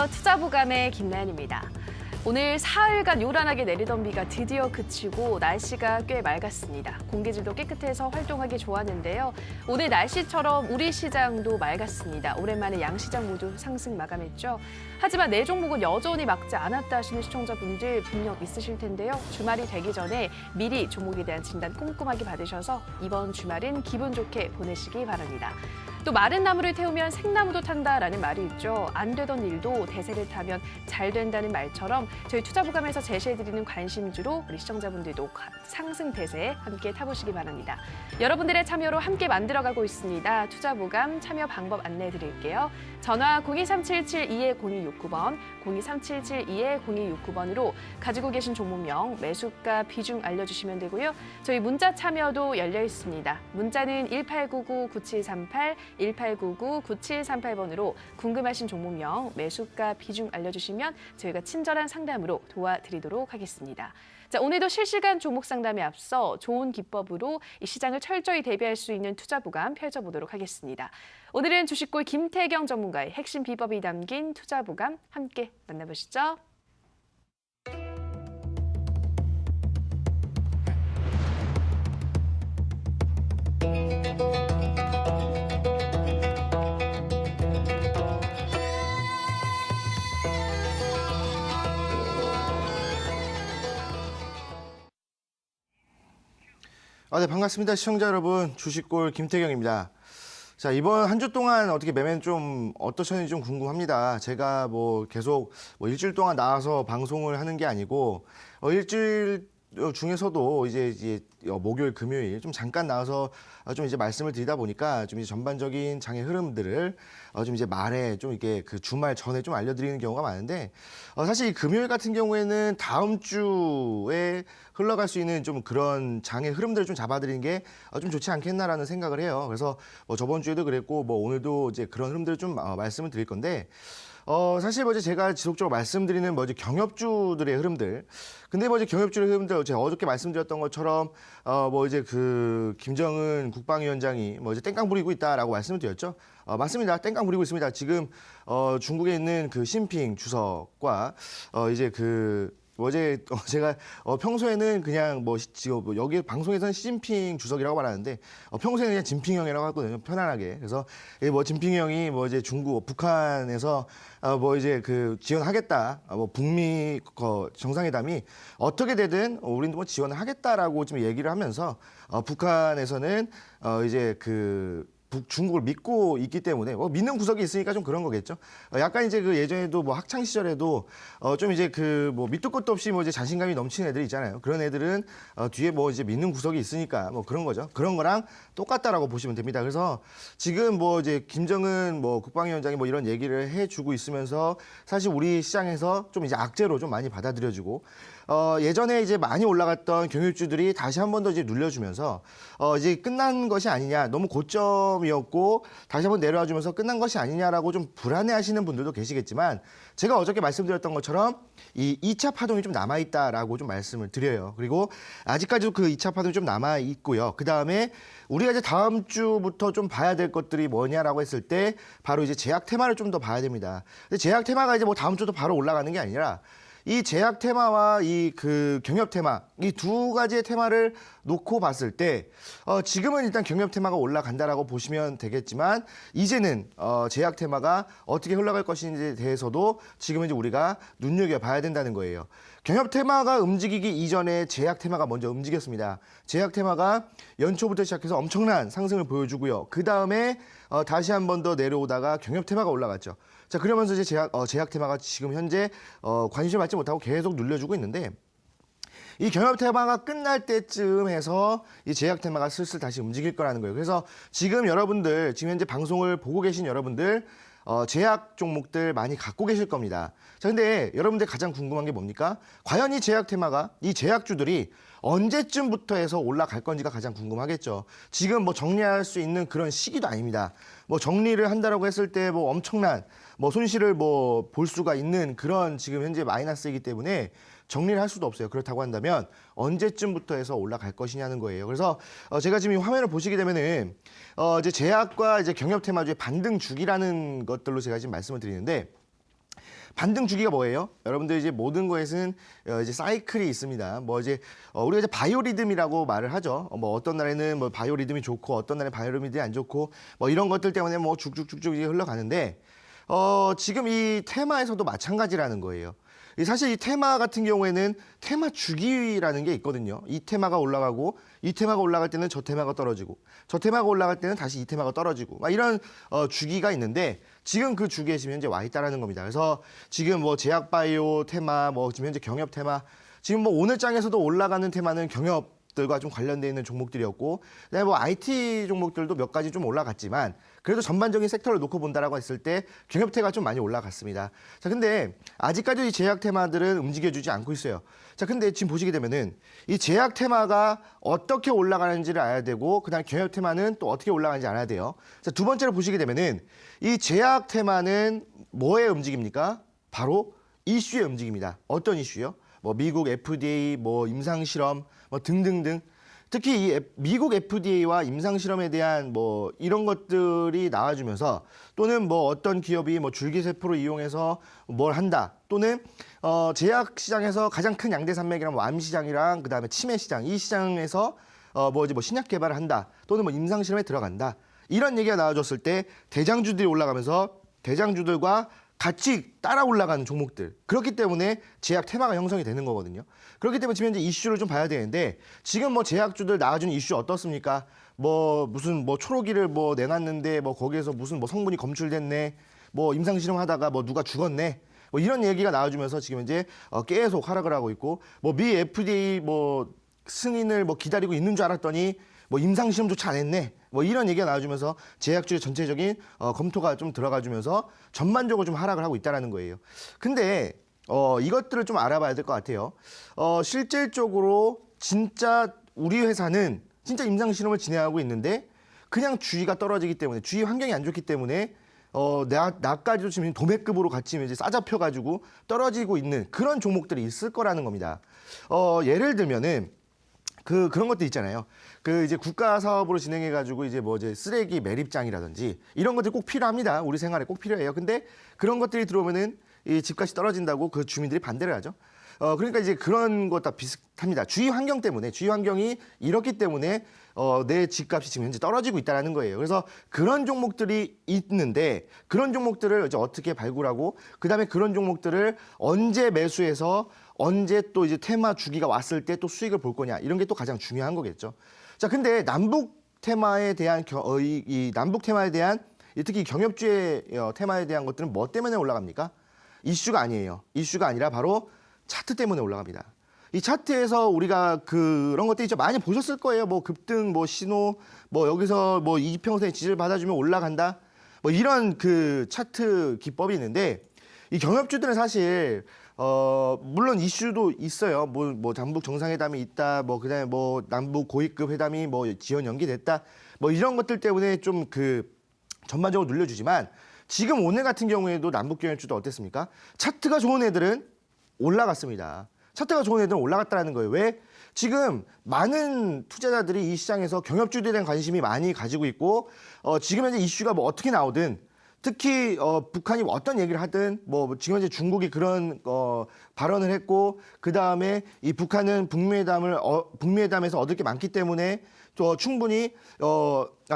안녕하세요. 투자부감의 김나연입니다. 오늘 사흘간 요란하게 내리던 비가 드디어 그치고 날씨가 꽤 맑았습니다. 공기질도 깨끗해서 활동하기 좋았는데요. 오늘 날씨처럼 우리 시장도 맑았습니다. 오랜만에 양시장 모두 상승 마감했죠. 하지만 내 종목은 여전히 막지 않았다 하시는 시청자분들 분명 있으실 텐데요. 주말이 되기 전에 미리 종목에 대한 진단 꼼꼼하게 받으셔서 이번 주말은 기분 좋게 보내시기 바랍니다. 또 마른 나무를 태우면 생나무도 탄다라는 말이 있죠. 안 되던 일도 대세를 타면 잘 된다는 말처럼 저희 투자부감에서 제시해드리는 관심주로 우리 시청자분들도 상승 대세에 함께 타보시기 바랍니다. 여러분들의 참여로 함께 만들어가고 있습니다. 투자부감 참여 방법 안내해드릴게요. 전화 02377-210269번, 02377-210269번으로 가지고 계신 종목명, 매수가, 비중 알려주시면 되고요. 저희 문자 참여도 열려 있습니다. 문자는 1899-9738, 1899-9738번으로 궁금하신 종목명, 매수가, 비중 알려주시면 저희가 친절한 상담으로 도와드리도록 하겠습니다. 자, 오늘도 실시간 종목 상담에 앞서 좋은 기법으로 이 시장을 철저히 대비할 수 있는 투자부감 펼쳐보도록 하겠습니다. 오늘은 주식골 김태경 전문가의 핵심 비법이 담긴 투자부감 함께 만나보시죠. 네, 반갑습니다. 시청자 여러분, 주식골 김태경입니다. 자, 이번 한 주 동안 어떻게 매매는 좀 어떠셨는지 좀 궁금합니다. 제가 계속 일주일 동안 나와서 방송을 하는 게 아니고 일주일 중에서도 이제 목요일, 금요일 좀 잠깐 나와서 좀 이제 말씀을 드리다 보니까 좀 이제 전반적인 장의 흐름들을 좀 이제 말에 좀 이렇게 그 주말 전에 좀 알려드리는 경우가 많은데 사실 이 금요일 같은 경우에는 다음 주에 흘러갈 수 있는 좀 그런 장의 흐름들을 좀 잡아드리는 게 좀 좋지 않겠나라는 생각을 해요. 그래서 저번 주에도 그랬고 오늘도 이제 그런 흐름들을 좀 말씀을 드릴 건데. 사실 이제 제가 지속적으로 말씀드리는 이제 경협주들의 흐름들. 근데 이제 경협주의 흐름들, 제가 어저께 말씀드렸던 것처럼, 이제 그 김정은 국방위원장이 이제 땡깡 부리고 있다라고 말씀을 드렸죠. 맞습니다. 땡깡 부리고 있습니다. 지금, 중국에 있는 그 시진핑 주석과, 이제 어제 제가 평소에는 그냥 지금 여기 방송에서는 시진핑 주석이라고 말하는데 평소에는 그냥 진핑 형이라고 하거든요. 편안하게. 그래서 진핑 형이 이제 북한에서 이제 지원하겠다. 북미 정상회담이 어떻게 되든 우리도 지원을 하겠다라고 좀 얘기를 하면서 북한에서는 이제 중국을 믿고 있기 때문에 믿는 구석이 있으니까 좀 그런 거겠죠. 약간 이제 예전에도 학창 시절에도 좀 이제 밑도 끝도 없이 이제 자신감이 넘치는 애들 있잖아요. 그런 애들은 뒤에 이제 믿는 구석이 있으니까 그런 거죠. 그런 거랑 똑같다라고 보시면 됩니다. 그래서 지금 이제 김정은 국방위원장이 이런 얘기를 해주고 있으면서 사실 우리 시장에서 좀 이제 악재로 좀 많이 받아들여지고 예전에 이제 많이 올라갔던 경유주들이 다시 한 번 더 이제 눌려주면서 이제 끝난 것이 아니냐, 너무 고점이었고 다시 한 번 내려와주면서 끝난 것이 아니냐라고 좀 불안해하시는 분들도 계시겠지만 제가 어저께 말씀드렸던 것처럼 이 2차 파동이 좀 남아있다라고 좀 말씀을 드려요. 그리고 아직까지도 그 2차 파동이 좀 남아있고요. 그 다음에 우리가 이제 다음 주부터 좀 봐야 될 것들이 뭐냐라고 했을 때 바로 이제 제약 테마를 좀 더 봐야 됩니다. 근데 제약 테마가 이제 다음 주도 바로 올라가는 게 아니라 이 제약 테마와 이 경협 테마, 이 두 가지의 테마를 놓고 봤을 때 지금은 일단 경협 테마가 올라간다라고 보시면 되겠지만 이제는 제약 테마가 어떻게 흘러갈 것인지에 대해서도 지금은 이제 우리가 눈여겨봐야 된다는 거예요. 경협 테마가 움직이기 이전에 제약 테마가 먼저 움직였습니다. 제약 테마가 연초부터 시작해서 엄청난 상승을 보여주고요. 그 다음에 다시 한 번 더 내려오다가 경협 테마가 올라갔죠. 자, 그러면서 이제 제약 테마가 지금 현재 관심을 받지 못하고 계속 눌려주고 있는데 이 경협 테마가 끝날 때쯤 해서 이 제약 테마가 슬슬 다시 움직일 거라는 거예요. 그래서 지금 여러분들, 지금 현재 방송을 보고 계신 여러분들 제약 종목들 많이 갖고 계실 겁니다. 자, 근데 여러분들 가장 궁금한 게 뭡니까? 과연 이 제약 테마가, 이 제약주들이 언제쯤부터 해서 올라갈 건지가 가장 궁금하겠죠. 지금 정리할 수 있는 그런 시기도 아닙니다. 정리를 한다라고 했을 때 엄청난 손실을 볼 수가 있는 그런 지금 현재 마이너스이기 때문에 정리를 할 수도 없어요. 그렇다고 한다면 언제쯤부터 해서 올라갈 것이냐는 거예요. 그래서 제가 지금 이 화면을 보시게 되면은 이제 제약과 이제 경협 테마 중에 반등 주기라는 것들로 제가 지금 말씀을 드리는데 반등 주기가 뭐예요? 여러분들 이제 모든 것에는 이제 사이클이 있습니다. 뭐 이제 우리가 이제 바이오리듬이라고 말을 하죠. 뭐 어떤 날에는 뭐 바이오리듬이 좋고 어떤 날에 바이오리듬이 안 좋고 뭐 이런 것들 때문에 뭐 쭉쭉쭉쭉 이제 흘러가는데 지금 이 테마에서도 마찬가지라는 거예요. 사실 이 테마 같은 경우에는 테마 주기라는 게 있거든요. 이 테마가 올라가고 이 테마가 올라갈 때는 저 테마가 떨어지고 저 테마가 올라갈 때는 다시 이 테마가 떨어지고 막 이런 주기가 있는데 지금 그 주기에 지금 현재 와 있다라는 겁니다. 그래서 지금 뭐 제약바이오 테마, 뭐 지금 현재 경협 테마, 지금 뭐 오늘 장에서도 올라가는 테마는 경협들과 좀 관련돼 있는 종목들이었고, 그다음에 뭐 IT 종목들도 몇 가지 좀 올라갔지만 그래도 전반적인 섹터를 놓고 본다라고 했을 때 경협테가 좀 많이 올라갔습니다. 자, 근데 아직까지 이 제약 테마들은 움직여주지 않고 있어요. 자, 근데 지금 보시게 되면은 이 제약 테마가 어떻게 올라가는지를 알아야 되고, 그다음에 경협 테마는 또 어떻게 올라가는지 알아야 돼요. 자, 두 번째로 보시게 되면은 이 제약 테마는 뭐의 움직입니까? 바로 이슈의 움직입니다. 어떤 이슈요? 뭐 미국 FDA, 뭐 임상 실험, 뭐 등등등. 특히 이 미국 FDA와 임상 실험에 대한 뭐 이런 것들이 나와주면서, 또는 뭐 어떤 기업이 뭐 줄기세포를 이용해서 뭘 한다, 또는 제약 시장에서 가장 큰 양대 산맥이랑 뭐 암 시장이랑 그다음에 치매 시장, 이 시장에서 뭐 이제 뭐 신약 개발을 한다, 또는 뭐 임상 실험에 들어간다, 이런 얘기가 나와줬을 때 대장주들이 올라가면서 대장주들과 같이 따라 올라가는 종목들, 그렇기 때문에 제약 테마가 형성이 되는 거거든요. 그렇기 때문에 지금 현재 이슈를 좀 봐야 되는데, 지금 뭐 제약주들 나와준 이슈 어떻습니까? 뭐 무슨 뭐 초록이를 뭐 내놨는데 뭐 거기에서 무슨 뭐 성분이 검출됐네, 뭐 임상 실험하다가 뭐 누가 죽었네, 뭐 이런 얘기가 나와주면서 지금 이제 계속 하락을 하고 있고, 뭐 미 FDA 뭐 승인을 뭐 기다리고 있는 줄 알았더니 뭐 임상 시험조차 안 했네, 뭐 이런 얘기가 나와주면서 제약주의 전체적인 검토가 좀 들어가주면서 전반적으로 좀 하락을 하고 있다는 거예요. 근데 이것들을 좀 알아봐야 될 것 같아요. 실질적으로 진짜 우리 회사는 진짜 임상 실험을 진행하고 있는데 그냥 주의가 떨어지기 때문에, 주의 환경이 안 좋기 때문에 나까지도 지금 도매급으로 같이 이제 싸잡혀가지고 떨어지고 있는 그런 종목들이 있을 거라는 겁니다. 예를 들면은 그런 것도 있잖아요. 이제 국가 사업으로 진행해가지고 이제 뭐 이제 쓰레기 매립장이라든지 이런 것들이 꼭 필요합니다. 우리 생활에 꼭 필요해요. 근데 그런 것들이 들어오면은 이 집값이 떨어진다고 그 주민들이 반대를 하죠. 그러니까 이제 그런 것 다 비슷합니다. 주위 환경 때문에, 주위 환경이 이렇기 때문에 내 집값이 지금 현재 떨어지고 있다는 거예요. 그래서 그런 종목들이 있는데, 그런 종목들을 이제 어떻게 발굴하고, 그다음에 그런 종목들을 언제 매수해서 언제 또 이제 테마 주기가 왔을 때 또 수익을 볼 거냐, 이런 게 또 가장 중요한 거겠죠. 자, 근데 남북 테마에 대한 이 남북 테마에 대한, 특히 경협주의 테마에 대한 것들은 뭐 때문에 올라갑니까? 이슈가 아니에요. 이슈가 아니라 바로 차트 때문에 올라갑니다. 이 차트에서 우리가 그런 것들 있죠. 많이 보셨을 거예요. 뭐 급등, 뭐 신호, 뭐 여기서 뭐 이평선의 지지를 받아주면 올라간다, 뭐 이런 그 차트 기법이 있는데, 이 경협주들은 사실 물론 이슈도 있어요. 뭐 남북 정상회담이 있다, 뭐 그다음에 뭐 남북 고위급 회담이 뭐 지연 연기됐다, 뭐 이런 것들 때문에 좀 전반적으로 눌려주지만, 지금 오늘 같은 경우에도 남북 경협주도 어땠습니까? 차트가 좋은 애들은 올라갔습니다. 차트가 좋은 애들은 올라갔다는 거예요. 왜? 지금 많은 투자자들이 이 시장에서 경협주들에 대한 관심이 많이 가지고 있고, 지금 현재 이슈가 뭐 어떻게 나오든, 특히 북한이 어떤 얘기를 하든, 뭐 지금 현재 중국이 그런 발언을 했고, 그 다음에 이 북한은 북미회담에서 얻을 게 많기 때문에 또 충분히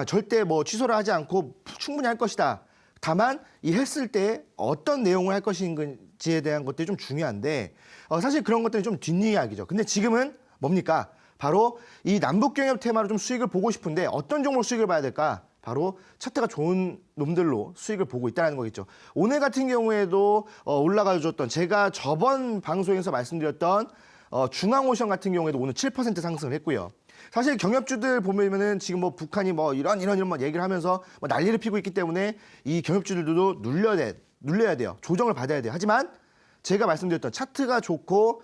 절대 뭐 취소를 하지 않고 충분히 할 것이다. 다만 이 했을 때 어떤 내용을 할 것인지에 대한 것들이 좀 중요한데, 사실 그런 것들이 좀 뒷이야기죠. 근데 지금은 뭡니까? 바로 이 남북경협 테마로 좀 수익을 보고 싶은데 어떤 종목으로 수익을 봐야 될까? 바로 차트가 좋은 놈들로 수익을 보고 있다는 거겠죠. 오늘 같은 경우에도 올라가줬던, 제가 저번 방송에서 말씀드렸던 중앙오션 같은 경우에도 오늘 7% 상승을 했고요. 사실 경협주들 보면은 지금 뭐 북한이 뭐 이런 뭐 얘기를 하면서 뭐 난리를 피고 있기 때문에 이 경협주들도 눌려야 돼요. 조정을 받아야 돼요. 하지만 제가 말씀드렸던 차트가 좋고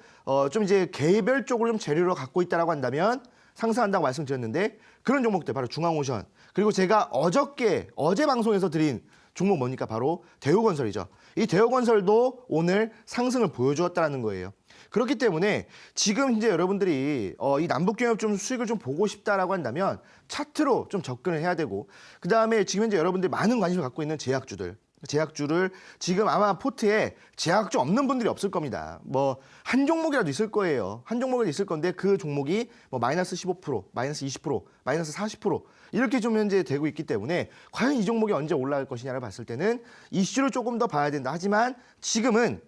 좀 이제 개별적으로 좀 재료를 갖고 있다라고 한다면 상승한다고 말씀드렸는데, 그런 종목들 바로 중앙오션, 그리고 제가 어제 방송에서 드린 종목 뭡니까? 바로 대우건설이죠. 이 대우건설도 오늘 상승을 보여주었다는 거예요. 그렇기 때문에 지금 이제 여러분들이 이 남북경협 좀 수익을 좀 보고 싶다라고 한다면 차트로 좀 접근을 해야 되고, 그 다음에 지금 현재 여러분들이 많은 관심을 갖고 있는 제약주들, 제약주를 지금 아마 포트에 제약주 없는 분들이 없을 겁니다. 뭐 한 종목이라도 있을 거예요. 한 종목이라도 있을 건데 그 종목이 뭐 마이너스 15%, 마이너스 20%, 마이너스 40% 이렇게 좀 현재 되고 있기 때문에 과연 이 종목이 언제 올라갈 것이냐를 봤을 때는 이슈를 조금 더 봐야 된다. 하지만 지금은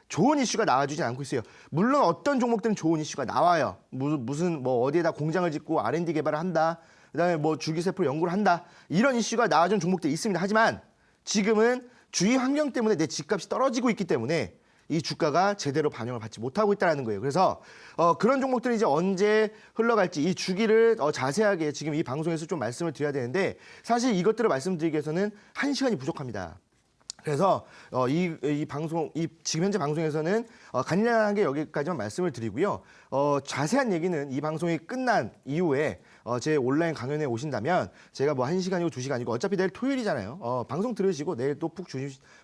좋은 이슈가 나와주지 않고 있어요. 물론 어떤 종목들은 좋은 이슈가 나와요. 무슨 뭐 어디에다 공장을 짓고 R&D 개발을 한다. 그다음에 뭐 줄기세포 연구를 한다. 이런 이슈가 나와준 종목들이 있습니다. 하지만 지금은 주위 환경 때문에 내 집값이 떨어지고 있기 때문에 이 주가가 제대로 반영을 받지 못하고 있다는 거예요. 그래서 그런 종목들이 이제 언제 흘러갈지 이 주기를 자세하게 지금 이 방송에서 좀 말씀을 드려야 되는데 사실 이것들을 말씀드리기 위해서는 1시간이 부족합니다. 그래서 지금 현재 방송에서는 간략하게 여기까지만 말씀을 드리고요. 자세한 얘기는 이 방송이 끝난 이후에 제 온라인 강연에 오신다면 제가 뭐 1시간이고 2시간이고 어차피 내일 토요일이잖아요. 방송 들으시고 내일 또 푹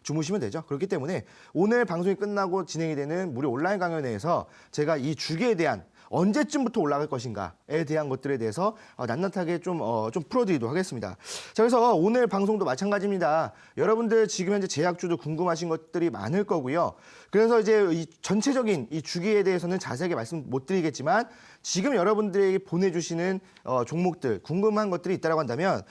주무시면 되죠. 그렇기 때문에 오늘 방송이 끝나고 진행이 되는 무료 온라인 강연회에서 제가 이 주기에 대한 언제쯤부터 올라갈 것인가에 대한 것들에 대해서 낱낱하게 좀 풀어드리도록 하겠습니다. 자, 그래서 오늘 방송도 마찬가지입니다. 여러분들 지금 현재 제약주도 궁금하신 것들이 많을 거고요. 그래서 이제 이 전체적인 이 주기에 대해서는 자세하게 말씀 못 드리겠지만 지금 여러분들에게 보내주시는 종목들 궁금한 것들이 있다고 한다면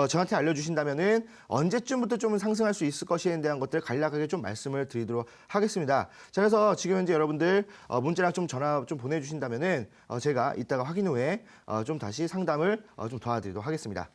저한테 알려주신다면은 언제쯤부터 좀 상승할 수 있을 것에 대한 것들 간략하게 좀 말씀을 드리도록 하겠습니다. 자, 그래서 지금 현재 여러분들 문자랑 좀 전화 좀 보내주신다면은 제가 이따가 확인 후에 좀 다시 상담을 좀 도와드리도록 하겠습니다.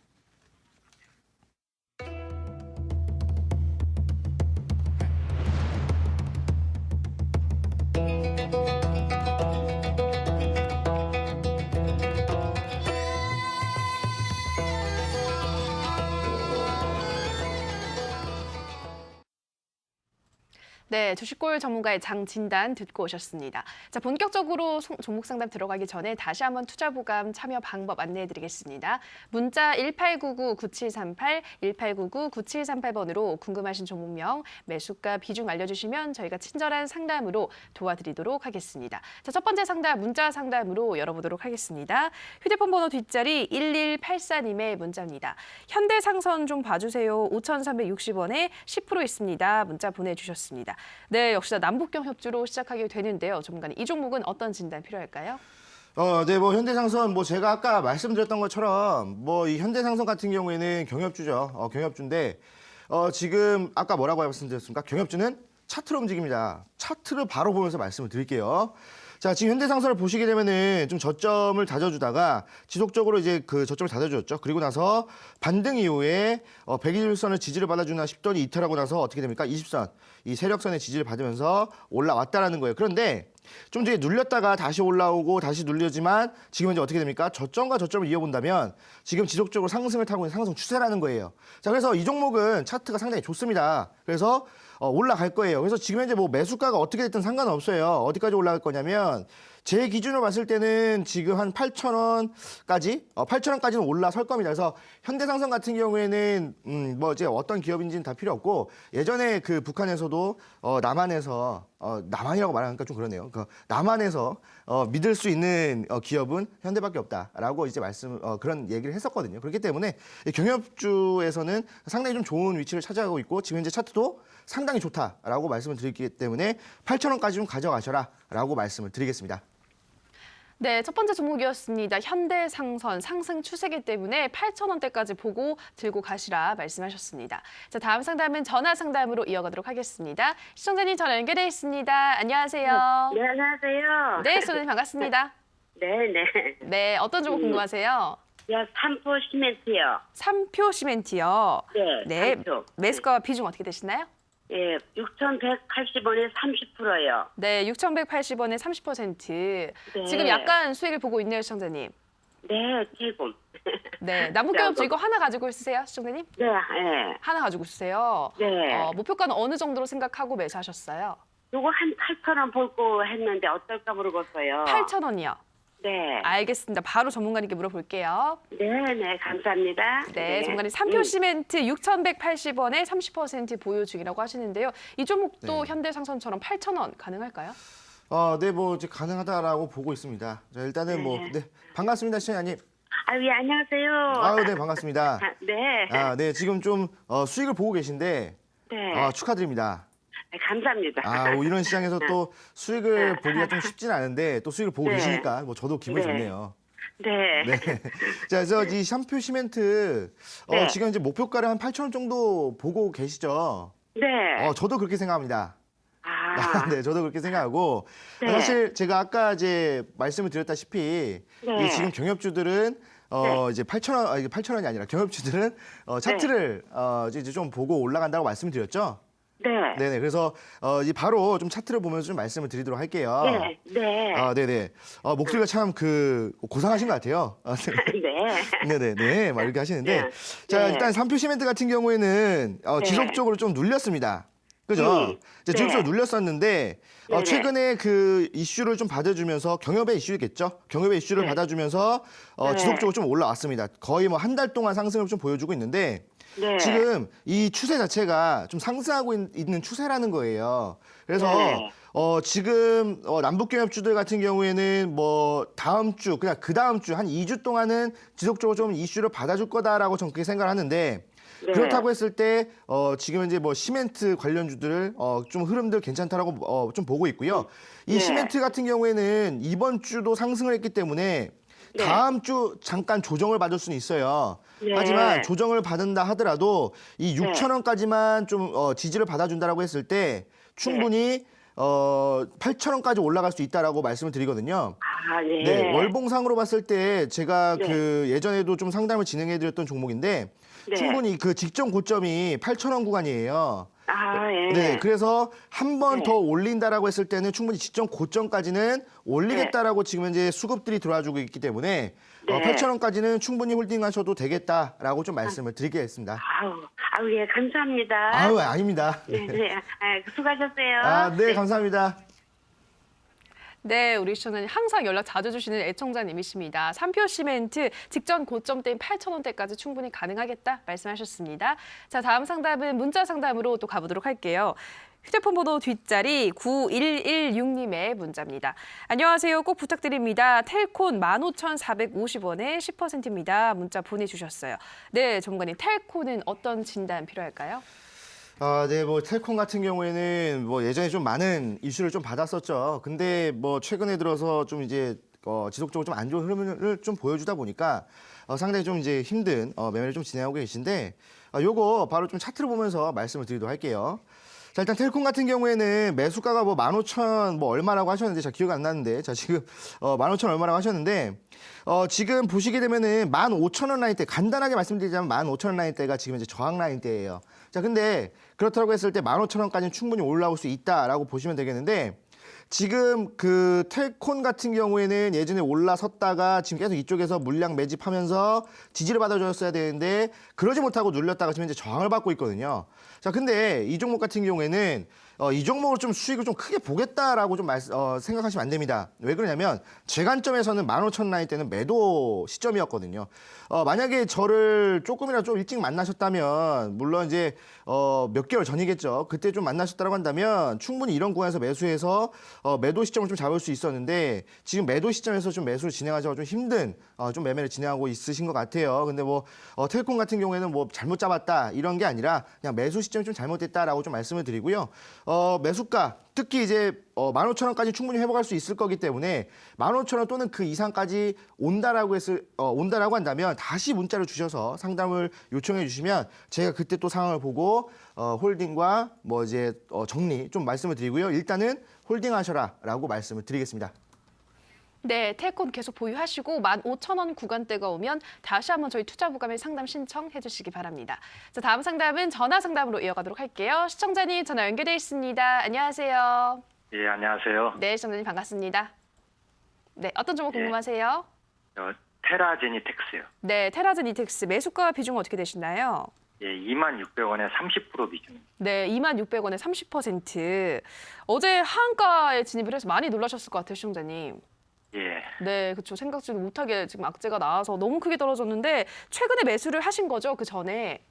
네, 주식골 전문가의 장진단 듣고 오셨습니다. 자, 본격적으로 종목 상담 들어가기 전에 다시 한번 투자보감 참여 방법 안내해드리겠습니다. 문자 1899-9738, 1899-9738번으로 궁금하신 종목명, 매수가, 비중 알려주시면 저희가 친절한 상담으로 도와드리도록 하겠습니다. 자, 첫 번째 상담, 문자 상담으로 열어보도록 하겠습니다. 휴대폰 번호 뒷자리 1184님의 문자입니다. 현대상선 좀 봐주세요. 5,360원에 10% 있습니다. 문자 보내주셨습니다. 네, 역시나 남북경 협주로 시작하게 되는데요. 전문가님, 이 종목은 어떤 진단 필요할까요? 네, 뭐 현대상선 뭐 제가 아까 말씀드렸던 것처럼 뭐 이 현대상선 같은 경우에는 경협주죠. 경협주인데 지금 아까 뭐라고 말씀드렸습니까? 경협주는 차트로 움직입니다. 차트를 바로 보면서 말씀을 드릴게요. 자, 지금 현대상선을 보시게 되면은 좀 저점을 다져주다가 지속적으로 이제 그 저점을 다져줬죠. 그리고 나서 반등 이후에 120선을 지지를 받아주나 싶더니 이탈하고 나서 어떻게 됩니까? 20선, 이 세력선의 지지를 받으면서 올라왔다라는 거예요. 그런데 좀 뒤에 눌렸다가 다시 올라오고 다시 눌려지만 지금 이제 어떻게 됩니까? 저점과 저점을 이어본다면 지금 지속적으로 상승을 타고 있는 상승 추세라는 거예요. 자, 그래서 이 종목은 차트가 상당히 좋습니다. 그래서 올라갈 거예요. 그래서 지금 현재 뭐 매수가가 어떻게 됐든 상관은 없어요. 어디까지 올라갈 거냐면 제 기준으로 봤을 때는 지금 한 8,000원까지, 8,000원까지는 올라설 겁니다. 그래서 현대상선 같은 경우에는 뭐 이제 어떤 기업인지는 다 필요 없고 예전에 그 북한에서도 남한에서 남한이라고 말하니까 좀 그러네요. 그 남한에서 믿을 수 있는 기업은 현대밖에 없다라고 이제 그런 얘기를 했었거든요. 그렇기 때문에 이 경협주에서는 상당히 좀 좋은 위치를 차지하고 있고 지금 현재 차트도 상당히 좋다라고 말씀을 드리기 때문에 8,000원까지 좀 가져가셔라라고 말씀을 드리겠습니다. 네, 첫 번째 종목이었습니다. 현대상선 상승 추세기 때문에 8,000원대까지 보고 들고 가시라 말씀하셨습니다. 자, 다음 상담은 전화 상담으로 이어가도록 하겠습니다. 시청자님 전화 연결돼 있습니다. 안녕하세요. 네, 안녕하세요. 네, 소장님 반갑습니다. 네. 네, 어떤 종목 궁금하세요? 삼포 시멘트요. 삼표 시멘트요. 네, 삼표. 매수가와 비중 어떻게 되시나요? 예, 6,180원에 30%요. 네, 6,180원에 30%. 네. 지금 약간 수익을 보고 있네요, 시청자님. 네, 조금. 네, 남북경협주 이거 하나 가지고 있으세요, 시청자님? 네, 예. 하나 가지고 있으세요. 네. 목표가는 어느 정도로 생각하고 매수하셨어요? 요거 한 8,000원 볼고 했는데 어떨까 모르겠어요. 8,000원이요. 네. 알겠습니다. 바로 전문가님께 물어볼게요. 네, 감사합니다. 네, 전문가님 삼표 시멘트 6,180원에 30% 보유 중이라고 하시는데요. 이 종목도 네. 현대상선처럼 8,000원 가능할까요? 네, 뭐 이제 가능하다라고 보고 있습니다. 자, 일단은 네, 반갑습니다, 시청자님. 예, 안녕하세요. 아유, 네, 반갑습니다. 네. 네, 지금 좀 수익을 보고 계신데 네. 축하드립니다. 감사합니다. 이런 시장에서 또 수익을 보기가 좀 쉽지는 않은데 또 수익을 보고 네. 계시니까 뭐 저도 기분이 네. 좋네요. 네. 네. 자, 그래서 이 샴푸 시멘트 네. 지금 이제 목표가를 한 8,000원 정도 보고 계시죠? 네. 저도 그렇게 생각합니다. 네, 저도 그렇게 생각하고 네. 사실 제가 아까 이제 말씀을 드렸다시피 네. 이 지금 경협주들은 이제 8,000원, 이게 8,000원이 아니라 경협주들은 차트를 이제 좀 보고 올라간다고 말씀드렸죠. 네. 네네. 그래서 이제 바로 좀 차트를 보면서 좀 말씀을 드리도록 할게요. 네. 네. 네네. 목소리가 참 고상하신 것 같아요. 네. 네네네. 막 이렇게 하시는데. 네. 자, 네. 일단 삼표 시멘트 같은 경우에는 지속적으로 좀 눌렸습니다. 그죠? 이제 지속적으로 눌렸었는데, 네네. 최근에 그 이슈를 좀 받아주면서, 경협의 이슈겠죠? 경협의 이슈를 네. 받아주면서, 네. 지속적으로 좀 올라왔습니다. 거의 뭐 한 달 동안 상승을 좀 보여주고 있는데, 네. 지금 이 추세 자체가 좀 상승하고 있는 추세라는 거예요. 그래서 네. 지금 남북경협주들 같은 경우에는 뭐 다음 주 그냥 그 다음 주 한 2주 동안은 지속적으로 좀 이슈를 받아줄 거다라고 저는 그렇게 생각을 하는데 네. 그렇다고 했을 때 지금 이제 뭐 시멘트 관련주들 좀 흐름들 괜찮다라고 좀 보고 있고요. 이 네. 시멘트 같은 경우에는 이번 주도 상승을 했기 때문에 네. 다음 주 잠깐 조정을 받을 수는 있어요. 네. 하지만 조정을 받는다 하더라도 이 네. 6,000원까지만 좀 지지를 받아준다라고 했을 때 충분히 8,000원까지 올라갈 수 있다라고 말씀을 드리거든요. 네. 네, 월봉상으로 봤을 때 제가 네. 그 예전에도 좀 상담을 진행해드렸던 종목인데 네. 충분히 그 직전 고점이 8,000원 구간이에요. 예. 네, 그래서 한 번 네. 더 올린다라고 했을 때는 충분히 직전 고점까지는 올리겠다라고 지금 이제 수급들이 들어와주고 있기 때문에 네. 8,000원까지는 충분히 홀딩하셔도 되겠다라고 좀 말씀을 드리겠습니다. 예, 감사합니다. 아닙니다. 네. 수고하셨어요. 네, 감사합니다. 네, 우리 시청자님 항상 연락 자주 주시는 애청자님이십니다. 삼표 시멘트 직전 고점대인 8,000원대까지 충분히 가능하겠다 말씀하셨습니다. 자, 다음 상담은 문자 상담으로 또 가보도록 할게요. 휴대폰 번호 뒷자리 9116님의 문자입니다. 안녕하세요. 꼭 부탁드립니다. 텔콘 15,450원에 10%입니다. 문자 보내주셨어요. 네, 전문가님, 텔콘은 어떤 진단 필요할까요? 네, 뭐 텔콤 같은 경우에는 뭐 예전에 좀 많은 이슈를 좀 받았었죠. 근데 뭐 최근에 들어서 좀 이제 지속적으로 좀 안 좋은 흐름을 좀 보여주다 보니까 상당히 좀 이제 힘든 매매를 좀 진행하고 계신데 요거 바로 좀 차트를 보면서 말씀을 드리도록 할게요. 자, 일단 텔콤 같은 경우에는 매수가가 뭐 15,000 뭐 얼마라고 하셨는데 자 기억이 안 나는데 자 지금 15,000 얼마라고 하셨는데 지금 보시게 되면은 15,000원 라인대 간단하게 말씀드리자면 15,000원 라인대가 지금 이제 저항 라인대예요. 자, 근데 그렇다고 했을 때 15,000원까지는 충분히 올라올 수 있다라고 보시면 되겠는데 지금 그 텔콘 같은 경우에는 예전에 올라섰다가 지금 계속 이쪽에서 물량 매집하면서 지지를 받아줬어야 되는데 그러지 못하고 눌렸다가 지금 이제 저항을 받고 있거든요. 자, 근데 이 종목 같은 경우에는 이 종목을 좀 수익을 좀 크게 보겠다라고 좀 생각하시면 안 됩니다. 왜 그러냐면 제 관점에서는 15,000 라인 때는 매도 시점이었거든요. 만약에 저를 조금이라도 좀 일찍 만나셨다면 물론 이제 몇 개월 전이겠죠. 그때 좀 만나셨다고 한다면 충분히 이런 구간에서 매수해서 매도 시점을 좀 잡을 수 있었는데 지금 매도 시점에서 좀 매수를 진행하기가 좀 힘든 좀 매매를 진행하고 있으신 것 같아요. 근데 뭐 텔콤 같은 경우에는 뭐 잘못 잡았다 이런 게 아니라 그냥 매수 시점이 좀 잘못됐다라고 좀 말씀을 드리고요. 매수가 특히 이제 15,000원까지 충분히 회복할 수 있을 거기 때문에 15,000원 또는 그 이상까지 온다라고 한다면 다시 문자를 주셔서 상담을 요청해 주시면 제가 그때 또 상황을 보고 홀딩과 뭐 이제 정리 좀 말씀을 드리고요. 일단은 홀딩하셔라라고 말씀을 드리겠습니다. 네, 텔콘 계속 보유하시고 15,000원 구간대가 오면 다시 한번 저희 투자부감에 상담 신청해 주시기 바랍니다. 자, 다음 상담은 전화 상담으로 이어가도록 할게요. 시청자님 전화 연결돼 있습니다. 안녕하세요. 예, 안녕하세요. 네, 시청자님 반갑습니다. 네, 어떤 종목 궁금하세요? 테라제니텍스요. 네, 테라젠 이텍스 매수가 비중은 어떻게 되시나요? 예, 26,000원에 30% 비중입니다. 네, 26,000원에 30%. 어제 하한가에 진입을 해서 많이 놀라셨을 것 같아요, 시청자님. 예, 네, 그렇죠. 생각지도 못하게 지금 악재가 나와서 너무 크게 떨어졌는데 최근에 매수를 하신 거죠? 그 전에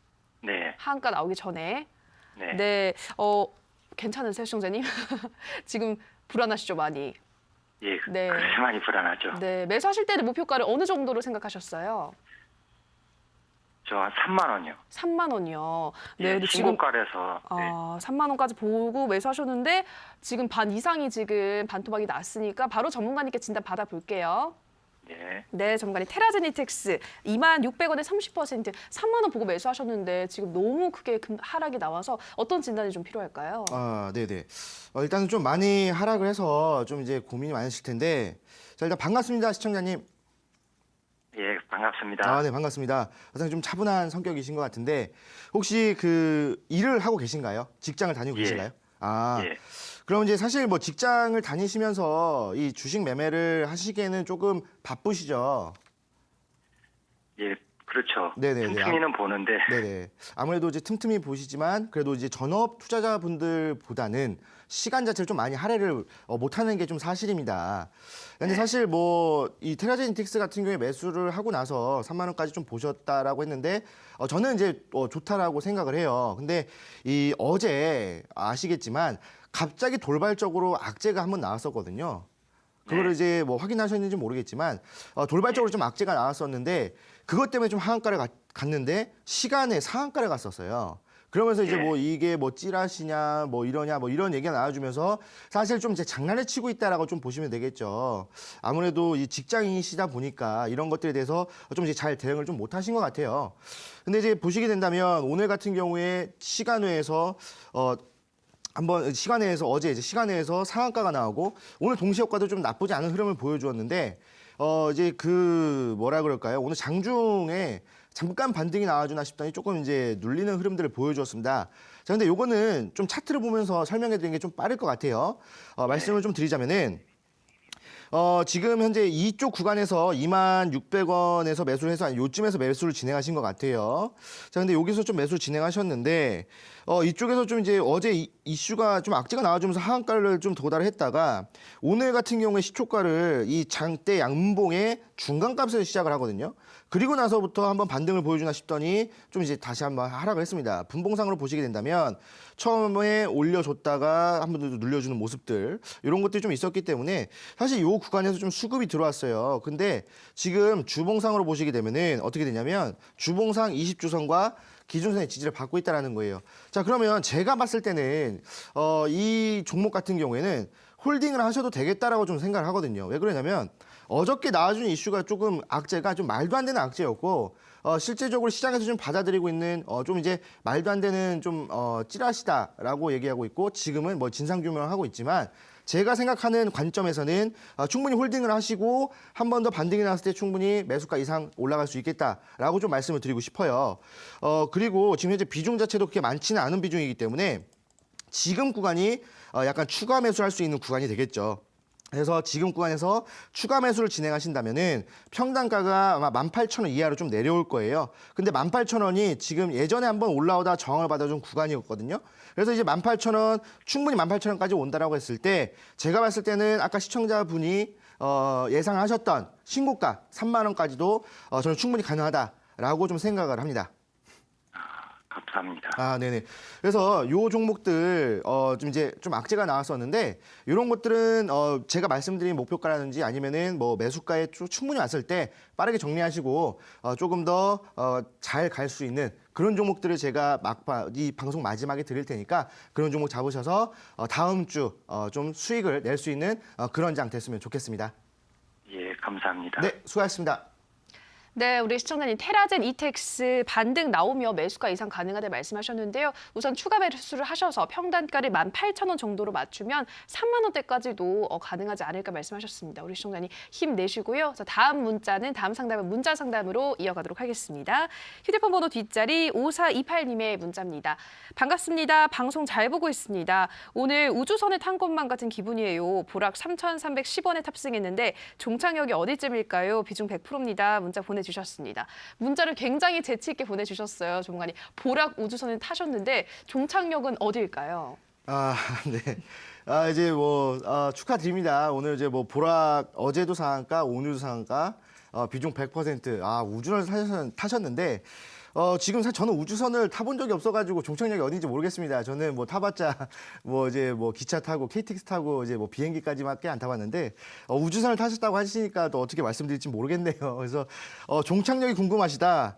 네, 하한가 나오기 전에. 네. 네, 괜찮으세요, 시청자님? 지금 불안하시죠, 많이? 예, 네. 그래서 많이 불안하죠. 네, 매수하실 때는 목표가를 어느 정도로 생각하셨어요? 저 한 3만 원이요. 3만 원이요. 네, 예, 근데 지금 신고가래서 네. 3만 원까지 보고 매수하셨는데 지금 반 이상이 지금 반토막이 났으니까 바로 전문가님께 진단 받아볼게요. 네. 네, 전문가님 테라제니텍스 2만 600원에 30% 3만 원 보고 매수하셨는데 지금 너무 크게 하락이 나와서 어떤 진단이 좀 필요할까요? 네네. 일단은 좀 많이 하락을 해서 좀 이제 고민이 많으실 텐데, 자, 일단 반갑습니다, 시청자님. 예, 반갑습니다. 네, 반갑습니다. 상당히 좀 차분한 성격이신 것 같은데, 혹시 그 일을 하고 계신가요? 직장을 다니고 예. 계신가요? 예. 그럼 이제 사실 뭐 직장을 다니시면서 이 주식 매매를 하시기에는 조금 바쁘시죠? 예, 그렇죠. 네네네. 틈틈이는 보는데 네네. 아무래도 이제 틈틈이 보시지만 그래도 이제 전업 투자자분들보다는 시간 자체를 좀 많이 할애를 못하는 게 좀 사실입니다. 근데 사실 뭐 이 테라제니틱스 같은 경우에 매수를 하고 나서 3만 원까지 좀 보셨다라고 했는데 저는 이제 좋다라고 생각을 해요. 근데 이 어제 아시겠지만 갑자기 돌발적으로 악재가 한번 나왔었거든요. 그거를 이제 뭐 확인하셨는지 모르겠지만 돌발적으로 좀 악재가 나왔었는데 그것 때문에 좀 하한가를 갔는데 시간에 상한가를 갔었어요. 그러면서 이제 뭐 이게 뭐 찌라시냐 뭐 이러냐 뭐 이런 얘기가 나와주면서 사실 좀 이제 장난을 치고 있다라고 좀 보시면 되겠죠. 아무래도 이 직장인이시다 보니까 이런 것들에 대해서 좀 이제 잘 대응을 좀 못하신 것 같아요. 근데 이제 보시게 된다면 오늘 같은 경우에 시간외에서 한번 시간외에서 어제 이제 시간외에서 상한가가 나오고 오늘 동시 효과도 좀 나쁘지 않은 흐름을 보여주었는데 이제 그 뭐라 그럴까요? 오늘 장중에 잠깐 반등이 나와주나 싶더니 조금 이제 눌리는 흐름들을 보여주었습니다. 자, 근데 요거는 좀 차트를 보면서 설명해 드리는 게 좀 빠를 것 같아요. 말씀을 좀 드리자면은 지금 현재 이쪽 구간에서 2만 600원에서 매수를 해서 요쯤에서 매수를 진행하신 것 같아요. 자, 근데 여기서 좀 매수를 진행하셨는데 이쪽에서 좀 이제 어제 이슈가 좀 악재가 나와주면서 하한가를 좀 도달했다가 오늘 같은 경우에 시초가를 이 장대 양봉의 중간값에서 시작을 하거든요. 그리고 나서부터 한번 반등을 보여주나 싶더니 좀 이제 다시 한번 하락을 했습니다. 분봉상으로 보시게 된다면 처음에 올려줬다가 한 번 더 눌려주는 모습들 이런 것들이 좀 있었기 때문에 사실 이 구간에서 좀 수급이 들어왔어요. 근데 지금 주봉상으로 보시게 되면은 어떻게 되냐면 주봉상 20주선과 기준선의 지지를 받고 있다는 거예요. 자, 그러면 제가 봤을 때는 이 종목 같은 경우에는 홀딩을 하셔도 되겠다라고 좀 생각을 하거든요. 왜 그러냐면 어저께 나와준 이슈가 조금 악재가 좀 말도 안 되는 악재였고 실제적으로 시장에서 좀 받아들이고 있는 좀 이제 말도 안 되는 좀 찌라시다라고 얘기하고 있고 지금은 뭐 진상 규명을 하고 있지만 제가 생각하는 관점에서는 충분히 홀딩을 하시고 한 번 더 반등이 나왔을 때 충분히 매수가 이상 올라갈 수 있겠다라고 좀 말씀을 드리고 싶어요. 그리고 지금 현재 비중 자체도 그렇게 많지는 않은 비중이기 때문에 지금 구간이 약간 추가 매수할 수 있는 구간이 되겠죠. 그래서 지금 구간에서 추가 매수를 진행하신다면은 평단가가 아마 18,000원 이하로 좀 내려올 거예요. 근데 18,000원이 지금 예전에 한번 올라오다 저항을 받아준 구간이었거든요. 그래서 이제 18,000원, 충분히 18,000원까지 온다라고 했을 때 제가 봤을 때는 아까 시청자분이 예상하셨던 신고가 3만 원까지도 저는 충분히 가능하다라고 좀 생각을 합니다. 감사합니다. 네네. 그래서 요 종목들 좀 이제 좀 악재가 나왔었는데 이런 것들은 제가 말씀드린 목표가라든지 아니면은 뭐 매수가에 충분히 왔을 때 빠르게 정리하시고 조금 더 잘 갈 수 있는 그런 종목들을 제가 이 방송 마지막에 드릴 테니까 그런 종목 잡으셔서 다음 주 좀 수익을 낼 수 있는 그런 장 됐으면 좋겠습니다. 예, 감사합니다. 네, 수고하셨습니다. 네, 우리 시청자님 테라젠 이텍스 반등 나오며 매수가 이상 가능하다 말씀하셨는데요. 우선 추가 매수를 하셔서 평단가를 18,000원 정도로 맞추면 3만 원대까지도 가능하지 않을까 말씀하셨습니다. 우리 시청자님 힘내시고요. 자, 다음 문자는 다음 상담은 문자 상담으로 이어가도록 하겠습니다. 휴대폰 번호 뒷자리 5428님의 문자입니다. 반갑습니다. 방송 잘 보고 있습니다. 오늘 우주선에 탄 것만 같은 기분이에요. 보락 3,310원에 탑승했는데 종착역이 어디쯤일까요? 비중 100%입니다. 문자 보내주셨습니다. 문자를 굉장히 재치 있게 보내주셨어요. 전문가님. 보락 우주선을 타셨는데 종착역은 어디일까요? 네. 이제 뭐 축하드립니다. 오늘 이제 뭐 보락 어제도 상한가, 오늘도 상한가, 비중 100%. 우주선을 타셨는데 지금 사실 저는 우주선을 타본 적이 없어가지고 종착역이 어딘지 모르겠습니다. 저는 뭐 타봤자 뭐 이제 뭐 기차 타고 KTX 타고 이제 뭐 비행기까지밖에 안 타봤는데 우주선을 타셨다고 하시니까 또 어떻게 말씀드릴지 모르겠네요. 그래서 종착역이 궁금하시다.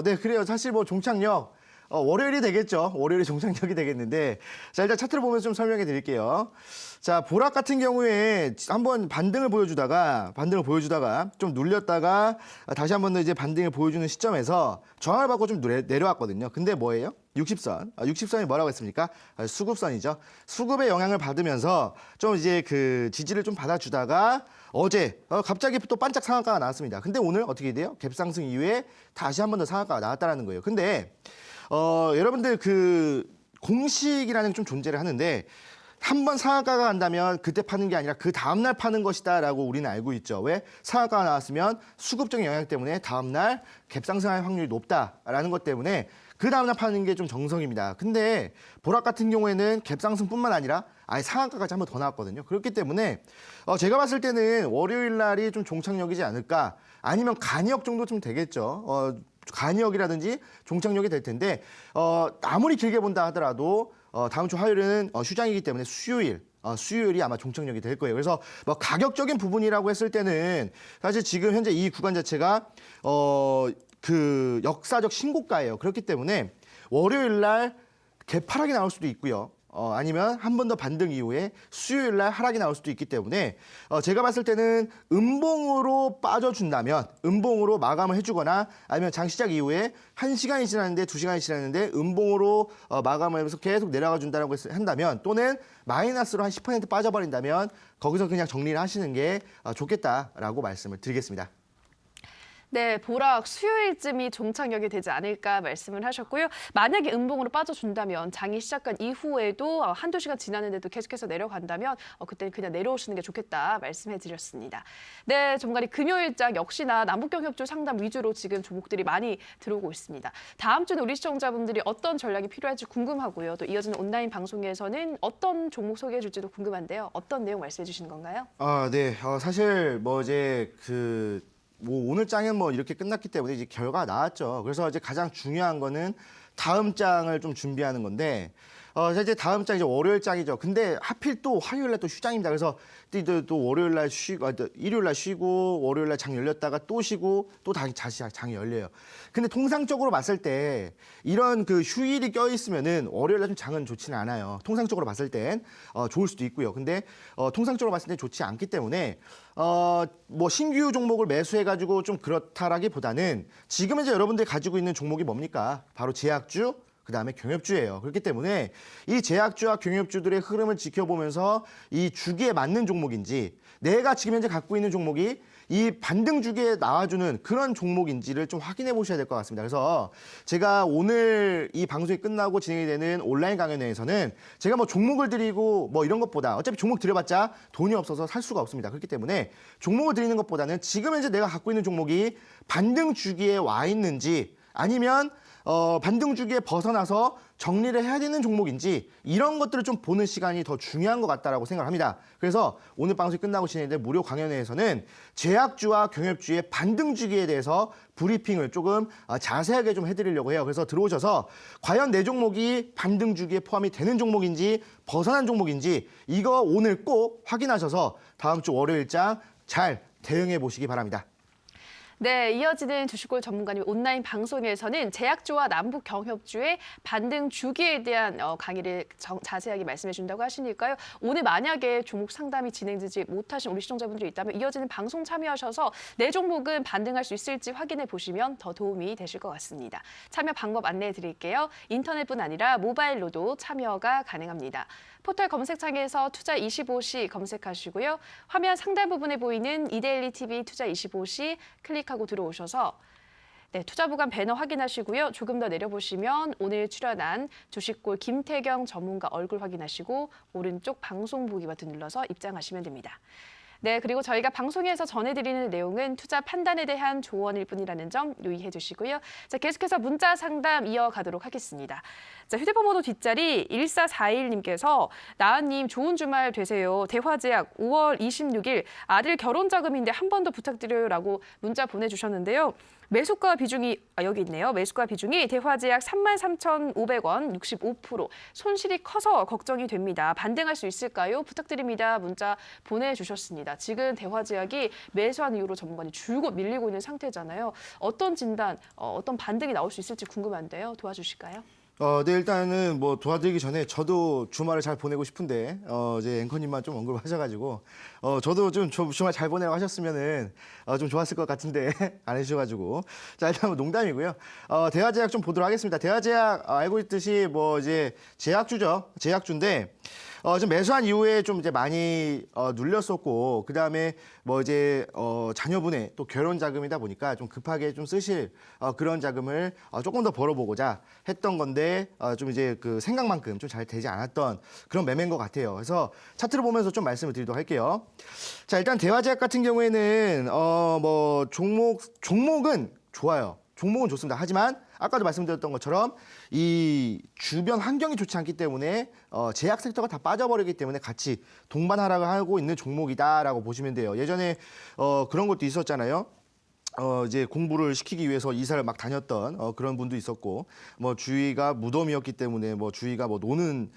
네, 그래요. 사실 뭐 종착역 월요일이 되겠죠. 월요일에 종착역이 되겠는데 자, 일단 차트를 보면서 좀 설명해 드릴게요. 자, 보락 같은 경우에 한번 반등을 보여주다가 좀 눌렸다가 다시 한번 더 이제 반등을 보여주는 시점에서 저항을 받고 좀 내려왔거든요. 근데 뭐예요? 60선. 60선이 뭐라고 했습니까? 수급선이죠. 수급의 영향을 받으면서 좀 이제 그 지지를 좀 받아주다가 어제 갑자기 또 반짝 상한가가 나왔습니다. 근데 오늘 어떻게 돼요? 갭상승 이후에 다시 한번 더 상한가가 나왔다라는 거예요. 근데 여러분들 그 공식이라는 게 좀 존재를 하는데 한 번 상한가가 간다면 그때 파는 게 아니라 그 다음날 파는 것이다라고 우리는 알고 있죠. 왜? 상한가가 나왔으면 수급적인 영향 때문에 다음날 갭상승할 확률이 높다라는 것 때문에 그 다음날 파는 게 좀 정성입니다. 근데 보락 같은 경우에는 갭상승뿐만 아니라 아예 상한가까지 한 번 더 나왔거든요. 그렇기 때문에 제가 봤을 때는 월요일 날이 좀 종착역이지 않을까 아니면 간역 정도 좀 되겠죠. 간역이라든지 종착역이 될 텐데 아무리 길게 본다 하더라도 다음 주 화요일은 휴장이기 때문에 수요일이 아마 종착역이 될 거예요. 그래서 뭐 가격적인 부분이라고 했을 때는 사실 지금 현재 이 구간 자체가 그 역사적 신고가예요. 그렇기 때문에 월요일 날 개파락이 나올 수도 있고요. 아니면 한 번 더 반등 이후에 수요일 날 하락이 나올 수도 있기 때문에 제가 봤을 때는 음봉으로 빠져준다면 음봉으로 마감을 해주거나 아니면 장 시작 이후에 1시간이 지났는데 2시간이 지났는데 음봉으로 마감을 하면서 계속 내려가 준다고 한다면 또는 마이너스로 한 10% 빠져버린다면 거기서 그냥 정리를 하시는 게 좋겠다라고 말씀을 드리겠습니다. 네, 보락 수요일쯤이 종착역이 되지 않을까 말씀을 하셨고요. 만약에 음봉으로 빠져준다면 장이 시작한 이후에도 한두 시간 지났는데도 계속해서 내려간다면 그때는 그냥 내려오시는 게 좋겠다 말씀해 드렸습니다. 네, 정갈이 금요일장 역시나 남북경협주 상담 위주로 지금 종목들이 많이 들어오고 있습니다. 다음 주는 우리 시청자분들이 어떤 전략이 필요할지 궁금하고요. 또 이어지는 온라인 방송에서는 어떤 종목 소개해 줄지도 궁금한데요. 어떤 내용 말씀해 주시는 건가요? 네. 사실 뭐 이제 뭐 오늘 장은 뭐 이렇게 끝났기 때문에 이제 결과가 나왔죠. 그래서 이제 가장 중요한 거는 다음 장을 좀 준비하는 건데 이제 다음 장 이제 월요일 장이죠. 근데 하필 또 화요일 날 또 휴장입니다. 그래서 또 월요일 날 쉬고 일요일 날 쉬고 월요일 날 장 열렸다가 또 쉬고 또 다시 장이 열려요. 근데 통상적으로 봤을 때 이런 그 휴일이 껴 있으면은 월요일 날 좀 장은 좋지는 않아요. 통상적으로 봤을 땐 좋을 수도 있고요. 근데 통상적으로 봤을 때 좋지 않기 때문에 뭐 신규 종목을 매수해가지고 좀 그렇다라기보다는 지금 이제 여러분들이 가지고 있는 종목이 뭡니까? 바로 제약주, 그다음에 경협주예요. 그렇기 때문에 이 제약주와 경협주들의 흐름을 지켜보면서 이 주기에 맞는 종목인지 내가 지금 현재 갖고 있는 종목이 이 반등 주기에 나와주는 그런 종목인지를 좀 확인해 보셔야 될 것 같습니다. 그래서 제가 오늘 이 방송이 끝나고 진행이 되는 온라인 강연회에서는 제가 뭐 종목을 드리고 뭐 이런 것보다 어차피 종목 드려봤자 돈이 없어서 살 수가 없습니다. 그렇기 때문에 종목을 드리는 것보다는 지금 현재 내가 갖고 있는 종목이 반등 주기에 와 있는지 아니면 반등 주기에 벗어나서 정리를 해야 되는 종목인지 이런 것들을 좀 보는 시간이 더 중요한 것 같다라고 생각합니다. 그래서 오늘 방송이 끝나고 진행될 무료 강연회에서는 제약주와 경협주의 반등 주기에 대해서 브리핑을 조금 자세하게 좀 해드리려고 해요. 그래서 들어오셔서 과연 내 종목이 반등 주기에 포함이 되는 종목인지 벗어난 종목인지 이거 오늘 꼭 확인하셔서 다음 주 월요일장 잘 대응해 보시기 바랍니다. 네, 이어지는 주식골 전문가님 온라인 방송에서는 제약주와 남북 경협주의 반등 주기에 대한 강의를 자세하게 말씀해 준다고 하시니까요. 오늘 만약에 종목 상담이 진행되지 못하신 우리 시청자분들이 있다면 이어지는 방송 참여하셔서 내 종목은 반등할 수 있을지 확인해 보시면 더 도움이 되실 것 같습니다. 참여 방법 안내해 드릴게요. 인터넷뿐 아니라 모바일로도 참여가 가능합니다. 포털 검색창에서 투자25시 검색하시고요. 화면 상단 부분에 보이는 이데일리 TV 투자25시 클릭하고 들어오셔서 투자부관 배너 확인하시고요. 조금 더 내려보시면 오늘 출연한 주식골 김태경 전문가 얼굴 확인하시고 오른쪽 방송 보기 버튼 눌러서 입장하시면 됩니다. 네, 그리고 저희가 방송에서 전해드리는 내용은 투자 판단에 대한 조언일 뿐이라는 점 유의해 주시고요. 자, 계속해서 문자 상담 이어가도록 하겠습니다. 자, 휴대폰 번호 뒷자리 1441님께서 나은님 좋은 주말 되세요. 대화제약 5월 26일 아들 결혼 자금인데 한 번 더 부탁드려요라고 문자 보내주셨는데요. 매수가 비중이 여기 있네요. 매수가 비중이 대화제약 33,500원 65%. 손실이 커서 걱정이 됩니다. 반등할 수 있을까요? 부탁드립니다. 문자 보내주셨습니다. 지금 대화제약이 매수한 이후로 전반이 줄곧 밀리고 있는 상태잖아요. 어떤 진단, 어떤 반등이 나올 수 있을지 궁금한데요. 도와주실까요? 네, 일단은 뭐 도와드리기 전에 저도 주말을 잘 보내고 싶은데, 이제 앵커님만 좀 언급을 하셔가지고, 저도 좀 주말 잘 보내라고 하셨으면은, 좀 좋았을 것 같은데, 안 해주셔가지고. 자, 일단 뭐 농담이고요. 대화제약 좀 보도록 하겠습니다. 대화제약, 알고 있듯이 뭐 이제 제약주죠. 제약주인데, 좀 매수한 이후에 좀 이제 많이 눌렸었고, 그 다음에 뭐 이제 자녀분의 또 결혼 자금이다 보니까 좀 급하게 좀 쓰실 그런 자금을 조금 더 벌어보고자 했던 건데 좀 이제 그 생각만큼 좀 잘 되지 않았던 그런 매매인 것 같아요. 그래서 차트를 보면서 좀 말씀을 드리도록 할게요. 자, 일단 대화제약 같은 경우에는 뭐 종목은 좋아요. 종목은 좋습니다. 하지만 아까도 말씀드렸던 것처럼 이 주변 환경이 좋지 않기 때문에 제약 섹터가 다 빠져버리기 때문에 같이 동반 하락을 하고 있는 종목이다라고 보시면 돼요. 예전에 그런 것도 있었잖아요. 이제 공부를 시키기 위해서 이사를 막 다녔던 그런 분도 있었고, 뭐 주위가 무덤이었기 때문에 뭐 주위가 뭐 노는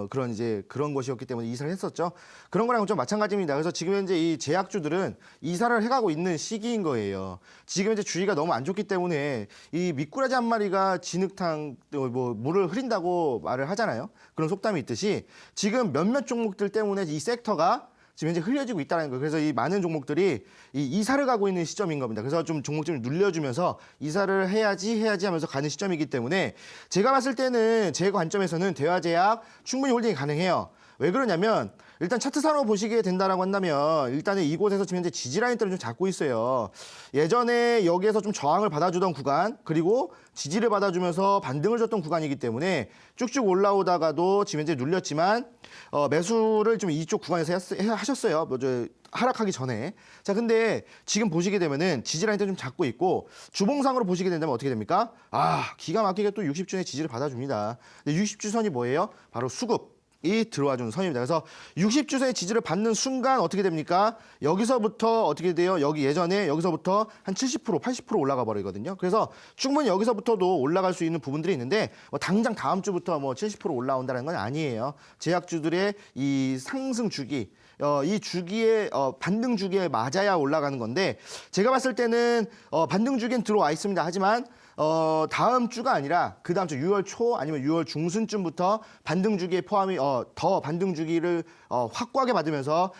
그런 이제 그런 것이었기 때문에 이사를 했었죠. 그런 거랑 좀 마찬가지입니다. 그래서 지금 현재 이 제약주들은 이사를 해가고 있는 시기인 거예요. 지금 현재 주위가 너무 안 좋기 때문에 이 미꾸라지 한 마리가 진흙탕 뭐 물을 흐린다고 말을 하잖아요. 그런 속담이 있듯이 지금 몇몇 종목들 때문에 이 섹터가 지금 현재 흘려지고 있다는 거예요. 그래서 이 많은 종목들이 이 이사를 가고 있는 시점인 겁니다. 그래서 좀 종목들을 눌려주면서 이사를 해야지 하면서 가는 시점이기 때문에 제가 봤을 때는 제 관점에서는 대화제약 충분히 홀딩이 가능해요. 왜 그러냐면 일단 차트상으로 보시게 된다라고 한다면 일단은 이곳에서 지금 현재 지지라인대를 좀 잡고 있어요. 예전에 여기에서 좀 저항을 받아주던 구간 그리고 지지를 받아주면서 반등을 줬던 구간이기 때문에 쭉쭉 올라오다가도 지금 현재 눌렸지만 매수를 좀 이쪽 구간에서 하셨어요. 먼저 하락하기 전에. 자, 근데 지금 보시게 되면은 지지라인대 좀 잡고 있고 주봉상으로 보시게 된다면 어떻게 됩니까? 기가 막히게 또 60주의 지지를 받아줍니다. 근데 60주선이 뭐예요? 바로 수급. 이 들어와주는 선입니다. 그래서 60주선의 지지를 받는 순간 어떻게 됩니까? 여기서부터 어떻게 돼요? 여기 예전에 여기서부터 한 70%, 80% 올라가 버리거든요. 그래서 충분히 여기서부터도 올라갈 수 있는 부분들이 있는데 뭐 당장 다음 주부터 뭐 70% 올라온다는 건 아니에요. 제약주들의 이 상승 주기, 이 주기에 반등 주기에 맞아야 올라가는 건데 제가 봤을 때는 반등 주기엔 들어와 있습니다. 하지만 다음 주가 아니라 그 다음 주 6월 초 아니면 6월 중순쯤부터 반등 주기에 포함이 더 반등 주기를 확고하게 받으면서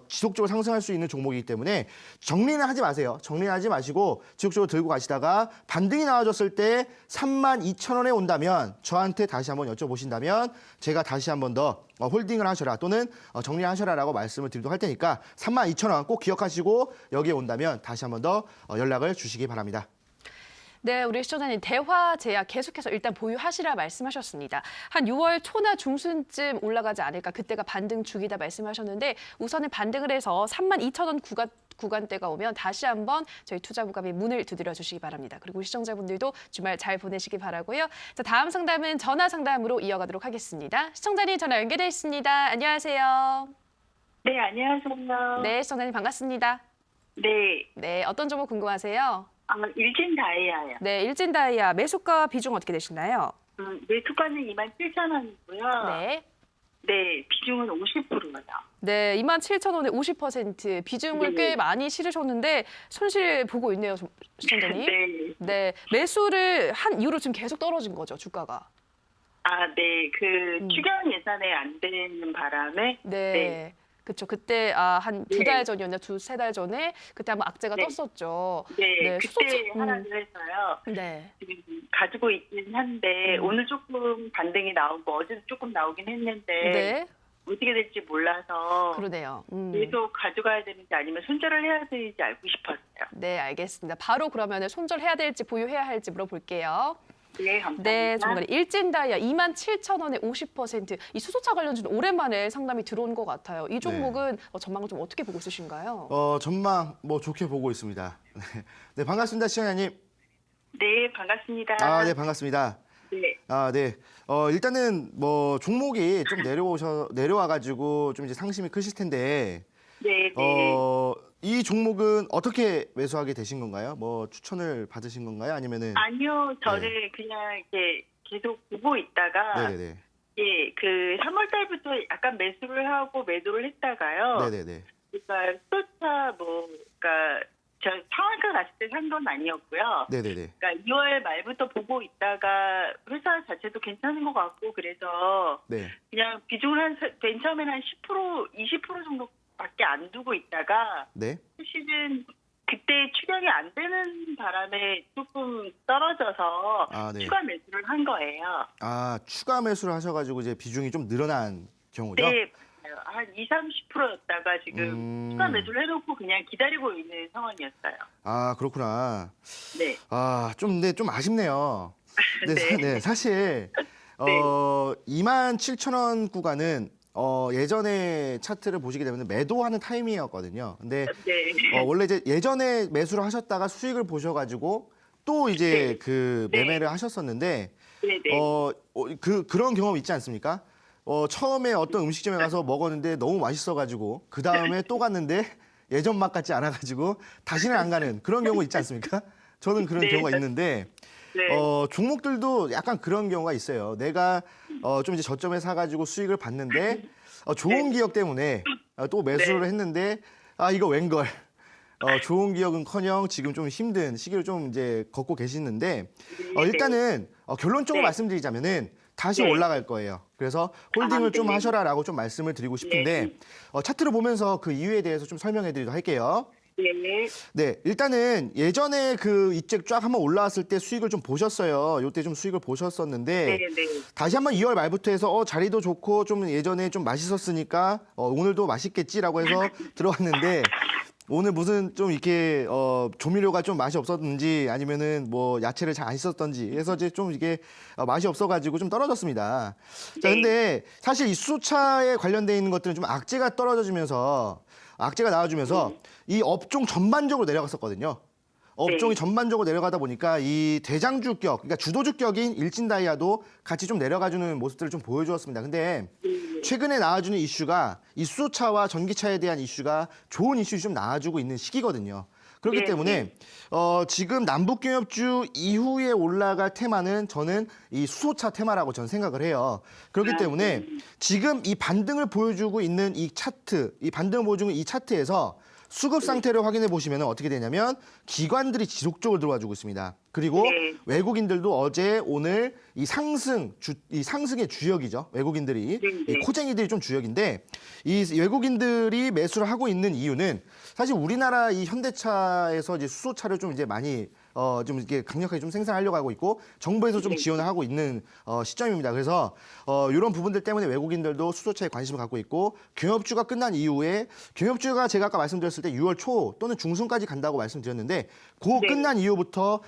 지속적으로 상승할 수 있는 종목이기 때문에 정리는 하지 마세요. 정리는 하지 마시고 지속적으로 들고 가시다가 반등이 나와줬을 때 32,000원에 온다면 저한테 다시 한번 여쭤보신다면 제가 다시 한번 더 홀딩을 하셔라 또는 정리를 하셔라라고 말씀을 드리도록 할 테니까 32,000원 꼭 기억하시고 여기에 온다면 다시 한번 더 연락을 주시기 바랍니다. 네, 우리 시청자님 대화제약 계속해서 일단 보유하시라 말씀하셨습니다. 한 6월 초나 중순쯤 올라가지 않을까 그때가 반등 주기다 말씀하셨는데 우선은 반등을 해서 32,000원 구간대가 오면 다시 한번 저희 투자부감의 문을 두드려 주시기 바랍니다. 그리고 시청자분들도 주말 잘 보내시기 바라고요. 자, 다음 상담은 전화 상담으로 이어가도록 하겠습니다. 시청자님 전화 연결돼 있습니다. 안녕하세요. 네, 안녕하세요. 네, 시청자님 반갑습니다. 네, 네, 어떤 종목 궁금하세요? 일진 다이아요. 네, 일진다이아 매수가 비중 어떻게 되시나요? 매수가는 27,000원이고요. 네. 네, 비중은 50%요. 네, 27,000원에 50% 비중을 꽤 많이 실으셨는데 손실 보고 있네요, 시청자님. 네. 네, 매수를 한 이후로 지금 계속 떨어진 거죠, 주가가. 네, 추경 예산에 안 되는 바람에. 네. 그렇죠. 그때 한 두 달 네. 전이었나 세 달 전에 그때 한번 악재가 네. 떴었죠. 네, 그때 하락을 해서요. 네. 지금 가지고 있긴 한데 오늘 조금 반등이 나오고 어제도 조금 나오긴 했는데 네. 어떻게 될지 몰라서 그러네요. 계속 가져가야 되는지 아니면 손절을 해야 되는지 알고 싶었어요. 네, 알겠습니다. 바로 그러면 손절해야 될지 보유해야 할지 물어볼게요. 네, 감사합니다. 네, 정말 일진다이아 27,000원에 50%. 이 수소차 관련주는 오랜만에 상담이 들어온 것 같아요. 이 종목은 전망을 좀 어떻게 보고 있으신가요? 전망 뭐 좋게 보고 있습니다. 네, 반갑습니다, 시청자님. 네, 반갑습니다. 네, 반갑습니다. 네. 네. 일단은 뭐 종목이 좀 내려와가지고 좀 이제 상심이 크실 텐데, 네, 네. 이 종목은 어떻게 매수하게 되신 건가요? 뭐 추천을 받으신 건가요? 아니면은? 아니요, 저는 그냥 이렇게 계속 보고 있다가 네네네. 예, 그 3월 달부터 약간 매수를 하고 매도를 했다가요. 네네네. 그러니까 수차 뭐 그러니까 저 상한가 갔을 때 산 건 아니었고요. 네네네. 그러니까 2월 말부터 보고 있다가 회사 자체도 괜찮은 것 같고 그래서 네. 그냥 비중을 맨 처음에는 한 10%, 20% 정도밖에 안 두고 있다가 네. 사실은 그때 추경이 안 되는 바람에 조금 떨어져서 네. 추가 매수를 한 거예요. 추가 매수를 하셔가지고 이제 비중이 좀 늘어난 경우죠? 네, 맞아요. 한 20, 30%였다가 지금 추가 매수를 해놓고 그냥 기다리고 있는 상황이었어요. 그렇구나. 네. 좀 아쉽네요. 네, 네. 사실, 27,000원 구간은, 예전에 차트를 보시게 되면 매도하는 타이밍이었거든요. 근데, 네. 원래 이제 예전에 매수를 하셨다가 수익을 보셔가지고 또 이제 그 매매를 하셨었는데, 네, 네. 그런 경험 있지 않습니까? 처음에 어떤 음식점에 가서 먹었는데 너무 맛있어가지고, 그 다음에 또 갔는데 예전 맛 같지 않아가지고 다시는 안 가는 그런 경우 있지 않습니까? 저는 그런 경우가 있는데, 네. 종목들도 약간 그런 경우가 있어요. 내가 좀 이제 저점에 사가지고 수익을 봤는데 좋은 기업 때문에 또 매수를 했는데 이거 웬걸. 좋은 기업은커녕 지금 좀 힘든 시기를 좀 이제 걷고 계시는데 일단은 결론적으로 말씀드리자면은 다시 올라갈 거예요. 그래서 홀딩을 좀 하셔라라고 좀 말씀을 드리고 싶은데 차트를 보면서 그 이유에 대해서 좀 설명해 드리도록 할게요. 네. 네, 일단은 예전에 그 이책 쫙 한번 올라왔을 때 수익을 좀 보셨어요. 요때 좀 수익을 보셨었는데 네, 네. 다시 한번 2월 말부터 해서 자리도 좋고 좀 예전에 좀 맛있었으니까 오늘도 맛있겠지라고 해서 들어왔는데 오늘 무슨 좀 이렇게 조미료가 좀 맛이 없었는지 아니면은 뭐 야채를 잘 안 씻었던지 해서 이제 좀 이게 맛이 없어가지고 좀 떨어졌습니다. 자, 근데 사실 이 수소차에 관련돼 있는 것들은 좀 악재가 악재가 나와주면서 이 업종 전반적으로 내려갔었거든요. 업종이 전반적으로 내려가다 보니까 이 대장주격, 그러니까 주도주격인 일진다이아도 같이 좀 내려가주는 모습들을 좀 보여주었습니다. 근데 최근에 나와주는 이슈가 이 수소차와 전기차에 대한 이슈가 좋은 이슈를 좀 나와주고 있는 시기거든요. 그렇기 때문에 지금 남북경협주 이후에 올라갈 테마는 저는 이 수소차 테마라고 저는 생각을 해요. 그렇기 때문에 지금 이 반등을 보여주고 있는 이 차트, 이 반등을 보여주고 있는 이 차트에서 수급 상태를 확인해 보시면 어떻게 되냐면 기관들이 지속적으로 들어와주고 있습니다. 그리고 외국인들도 어제 오늘 이 상승의 주역이죠. 외국인들이 이 코쟁이들이 좀 주역인데 이 외국인들이 매수를 하고 있는 이유는 사실 우리나라 이 현대차에서 이제 수소차를 좀 이제 많이 좀 이렇게 강력하게 좀 생산하려고 하고 있고 정부에서 좀 지원을 하고 있는 시점입니다. 그래서 이런 부분들 때문에 외국인들도 수소차에 관심을 갖고 있고 경협주가 끝난 이후에 경협주가 제가 아까 말씀드렸을 때 6월 초 또는 중순까지 간다고 말씀드렸는데 그 끝난 이후부터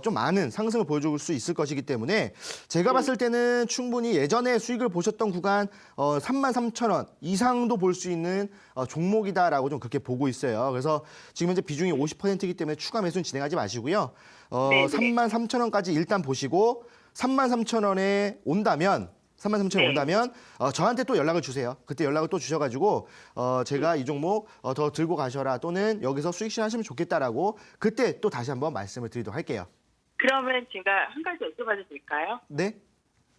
좀 많은 상승을 보여줄 수 있을 것이기 때문에 제가 봤을 때는 충분히 예전에 수익을 보셨던 구간 33,000원 이상도 볼 수 있는 종목이다라고 좀 그렇게 보고 있어요. 그래서 지금 현재 비중이 50%이기 때문에 추가 매수는 진행하지 마시고요. 33,000원까지 일단 보시고 33,000원에 온다면 저한테 또 연락을 주세요. 그때 연락을 또 주셔가지고 제가 이 종목 더 들고 가셔라 또는 여기서 수익 실하시면 좋겠다라고 그때 또 다시 한번 말씀을 드리도록 할게요. 그러면 제가 한 가지 여쭤봐도 될까요? 네.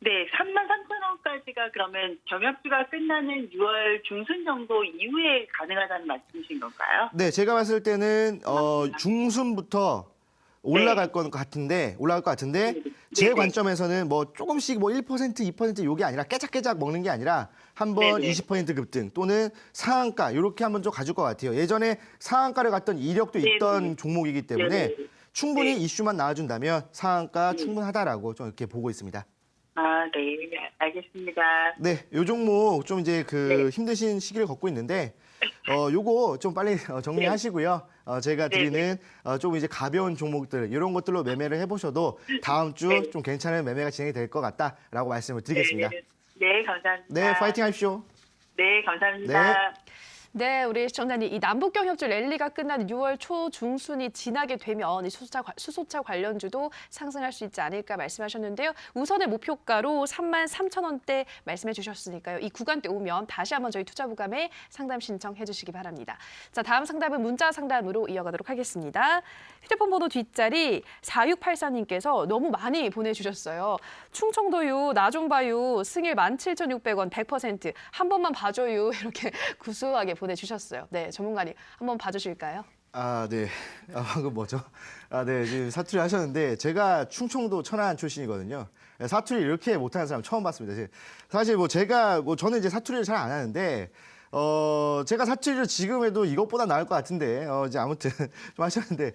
네, 33,000원까지가 그러면 경협주가 끝나는 6월 중순 정도 이후에 가능하다는 말씀이신 건가요? 네, 제가 봤을 때는 중순부터 올라갈 것 같은데 제 관점에서는 뭐 조금씩 뭐 1%, 2% 요게 아니라 깨작깨작 먹는 게 아니라 한번 20% 급등 또는 상한가 이렇게 한번 좀 가질 것 같아요. 예전에 상한가를 갔던 이력도 있던 종목이기 때문에 충분히 이슈만 나와준다면 상한가 충분하다라고 좀 이렇게 보고 있습니다. 네, 알겠습니다. 네, 요 종목 좀 이제 힘드신 시기를 겪고 있는데 요거 좀 빨리 정리하시고요. 제가 네, 드리는 좀 이제 가벼운 종목들 이런 것들로 매매를 해보셔도 다음 주 네. 좀 괜찮은 매매가 진행이 될 것 같다라고 말씀을 드리겠습니다. 네, 감사합니다. 네, 파이팅 하십시오. 네, 감사합니다. 네, 우리 시청자님, 이 남북경협주 랠리가 끝난 6월 초 중순이 지나게 되면 이 수소차 관련주도 상승할 수 있지 않을까 말씀하셨는데요. 우선의 목표가로 33,000원대 말씀해 주셨으니까요. 이 구간대 오면 다시 한번 저희 투자부감에 상담 신청해 주시기 바랍니다. 자, 다음 상담은 문자 상담으로 이어가도록 하겠습니다. 휴대폰 번호 뒷자리 4684님께서 너무 많이 보내주셨어요. 충청도유, 나 좀 봐요, 승일 17,600원 100%, 한 번만 봐줘요. 이렇게 구수하게 보내주셨어요. 네, 전문가님 한번 봐주실까요? 아, 네. 그 뭐죠? 아, 네. 지금 사투리 하셨는데 제가 충청도 천안 출신이거든요. 사투리 이렇게 못하는 사람 처음 봤습니다. 사실 뭐 제가 저는 이제 사투리를 잘 안 하는데 제가 사투리를 지금 해도 이것보다 나을 것 같은데 이제 아무튼 좀 하셨는데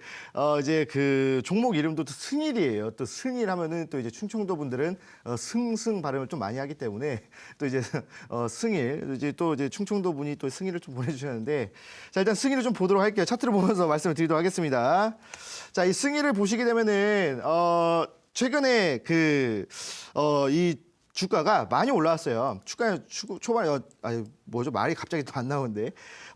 이제 그 종목 이름도 또 승일이에요. 또 승일 하면은 또 이제 충청도 분들은 승승 발음을 좀 많이 하기 때문에 또 이제 승일 이제 또 이제 충청도 분이 또 승일을 좀 보내주셨는데 자 일단 승일을 좀 보도록 할게요. 차트를 보면서 말씀을 드리도록 하겠습니다. 자 이 승일을 보시게 되면은 최근에 이 주가가 많이 올라왔어요. 주가 초반에 뭐죠? 말이 갑자기 또 안 나오는데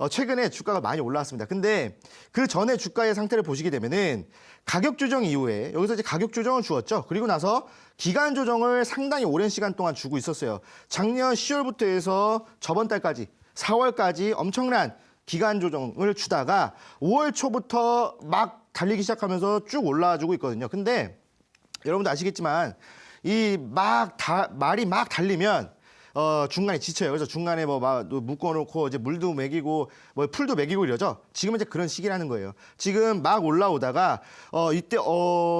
최근에 주가가 많이 올라왔습니다. 근데 그 전에 주가의 상태를 보시게 되면은 가격 조정 이후에 여기서 이제 가격 조정을 주었죠. 그리고 나서 기간 조정을 상당히 오랜 시간 동안 주고 있었어요. 작년 10월부터 해서 저번 달까지 4월까지 엄청난 기간 조정을 주다가 5월 초부터 막 달리기 시작하면서 쭉 올라와주고 있거든요. 근데 여러분도 아시겠지만 말이 막 달리면 중간에 지쳐요. 그래서 중간에 묶어놓고 이제 물도 먹이고 풀도 먹이고 이러죠. 지금은 이제 그런 시기라는 거예요. 지금 막 올라오다가 이때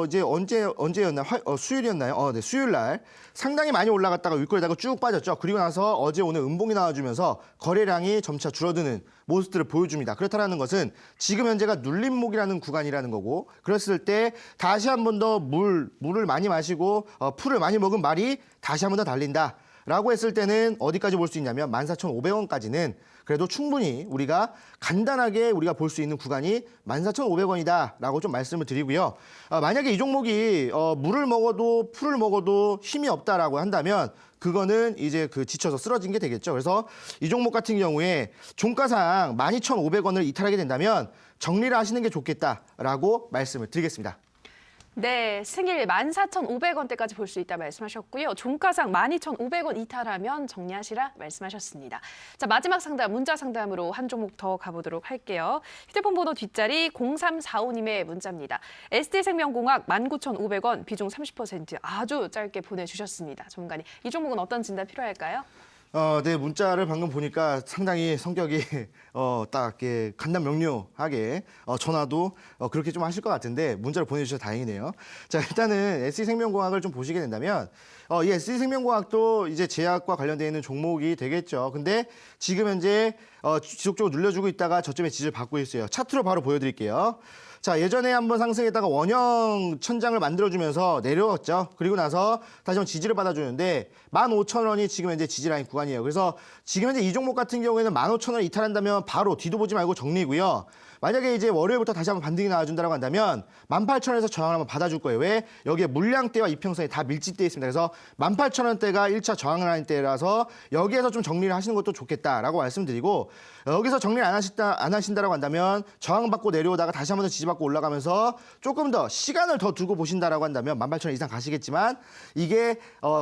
이제 언제였나 수요일이었나요? 네, 수요일 날 상당히 많이 올라갔다가 윗골에다가 쭉 빠졌죠. 그리고 나서 어제 오늘 음봉이 나와주면서 거래량이 점차 줄어드는 모습들을 보여줍니다. 그렇다는 것은 지금 현재가 눌림목이라는 구간이라는 거고 그랬을 때 다시 한 번 더 물을 많이 마시고 풀을 많이 먹은 말이 다시 한 번 더 달린다. 라고 했을 때는 어디까지 볼 수 있냐면 14,500원까지는 그래도 충분히 우리가 간단하게 우리가 볼 수 있는 구간이 14,500원이다 라고 좀 말씀을 드리고요. 만약에 이 종목이 물을 먹어도 풀을 먹어도 힘이 없다라고 한다면 그거는 이제 지쳐서 쓰러진 게 되겠죠. 그래서 이 종목 같은 경우에 종가상 12,500원을 이탈하게 된다면 정리를 하시는 게 좋겠다라고 말씀을 드리겠습니다. 네, 승일 14,500원대까지 볼 수 있다 말씀하셨고요. 종가상 12,500원 이탈하면 정리하시라 말씀하셨습니다. 자, 마지막 상담, 문자 상담으로 한 종목 더 가보도록 할게요. 휴대폰 번호 뒷자리 0345님의 문자입니다. SD생명공학 19,500원, 비중 30% 아주 짧게 보내주셨습니다. 전문가님, 이 종목은 어떤 진단 필요할까요? 네, 문자를 방금 보니까 상당히 성격이 딱 이렇게 간단 명료하게 전화도 그렇게 좀 하실 것 같은데 문자를 보내주셔서 다행이네요. 자, 일단은 SD생명공학을 좀 보시게 된다면 이 SD생명공학도 이제 제약과 관련되어 있는 종목이 되겠죠. 근데 지금 현재 지속적으로 눌려주고 있다가 저점에 지지를 받고 있어요. 차트로 바로 보여드릴게요. 자, 예전에 한번 상승했다가 원형 천장을 만들어주면서 내려왔죠. 그리고 나서 다시 한번 지지를 받아주는데 15,000원이 지금 현재 지지라인 구간이에요. 그래서 지금 현재 이 종목 같은 경우에는 15,000원 이탈한다면 바로 뒤도 보지 말고 정리고요. 만약에 이제 월요일부터 다시 한번 반등이 나와준다고 한다면 18,000원에서 저항을 한번 받아줄 거예요. 왜? 여기에 물량대와 이평선이 다 밀집되어 있습니다. 그래서 18,000원대가 1차 저항을 하는 때라서 여기에서 좀 정리를 하시는 것도 좋겠다라고 말씀드리고 여기서 정리를 안 하신다라고 한다면 저항받고 내려오다가 다시 한번 더 지지받고 올라가면서 조금 더 시간을 더 두고 보신다라고 한다면 18,000원 이상 가시겠지만 이게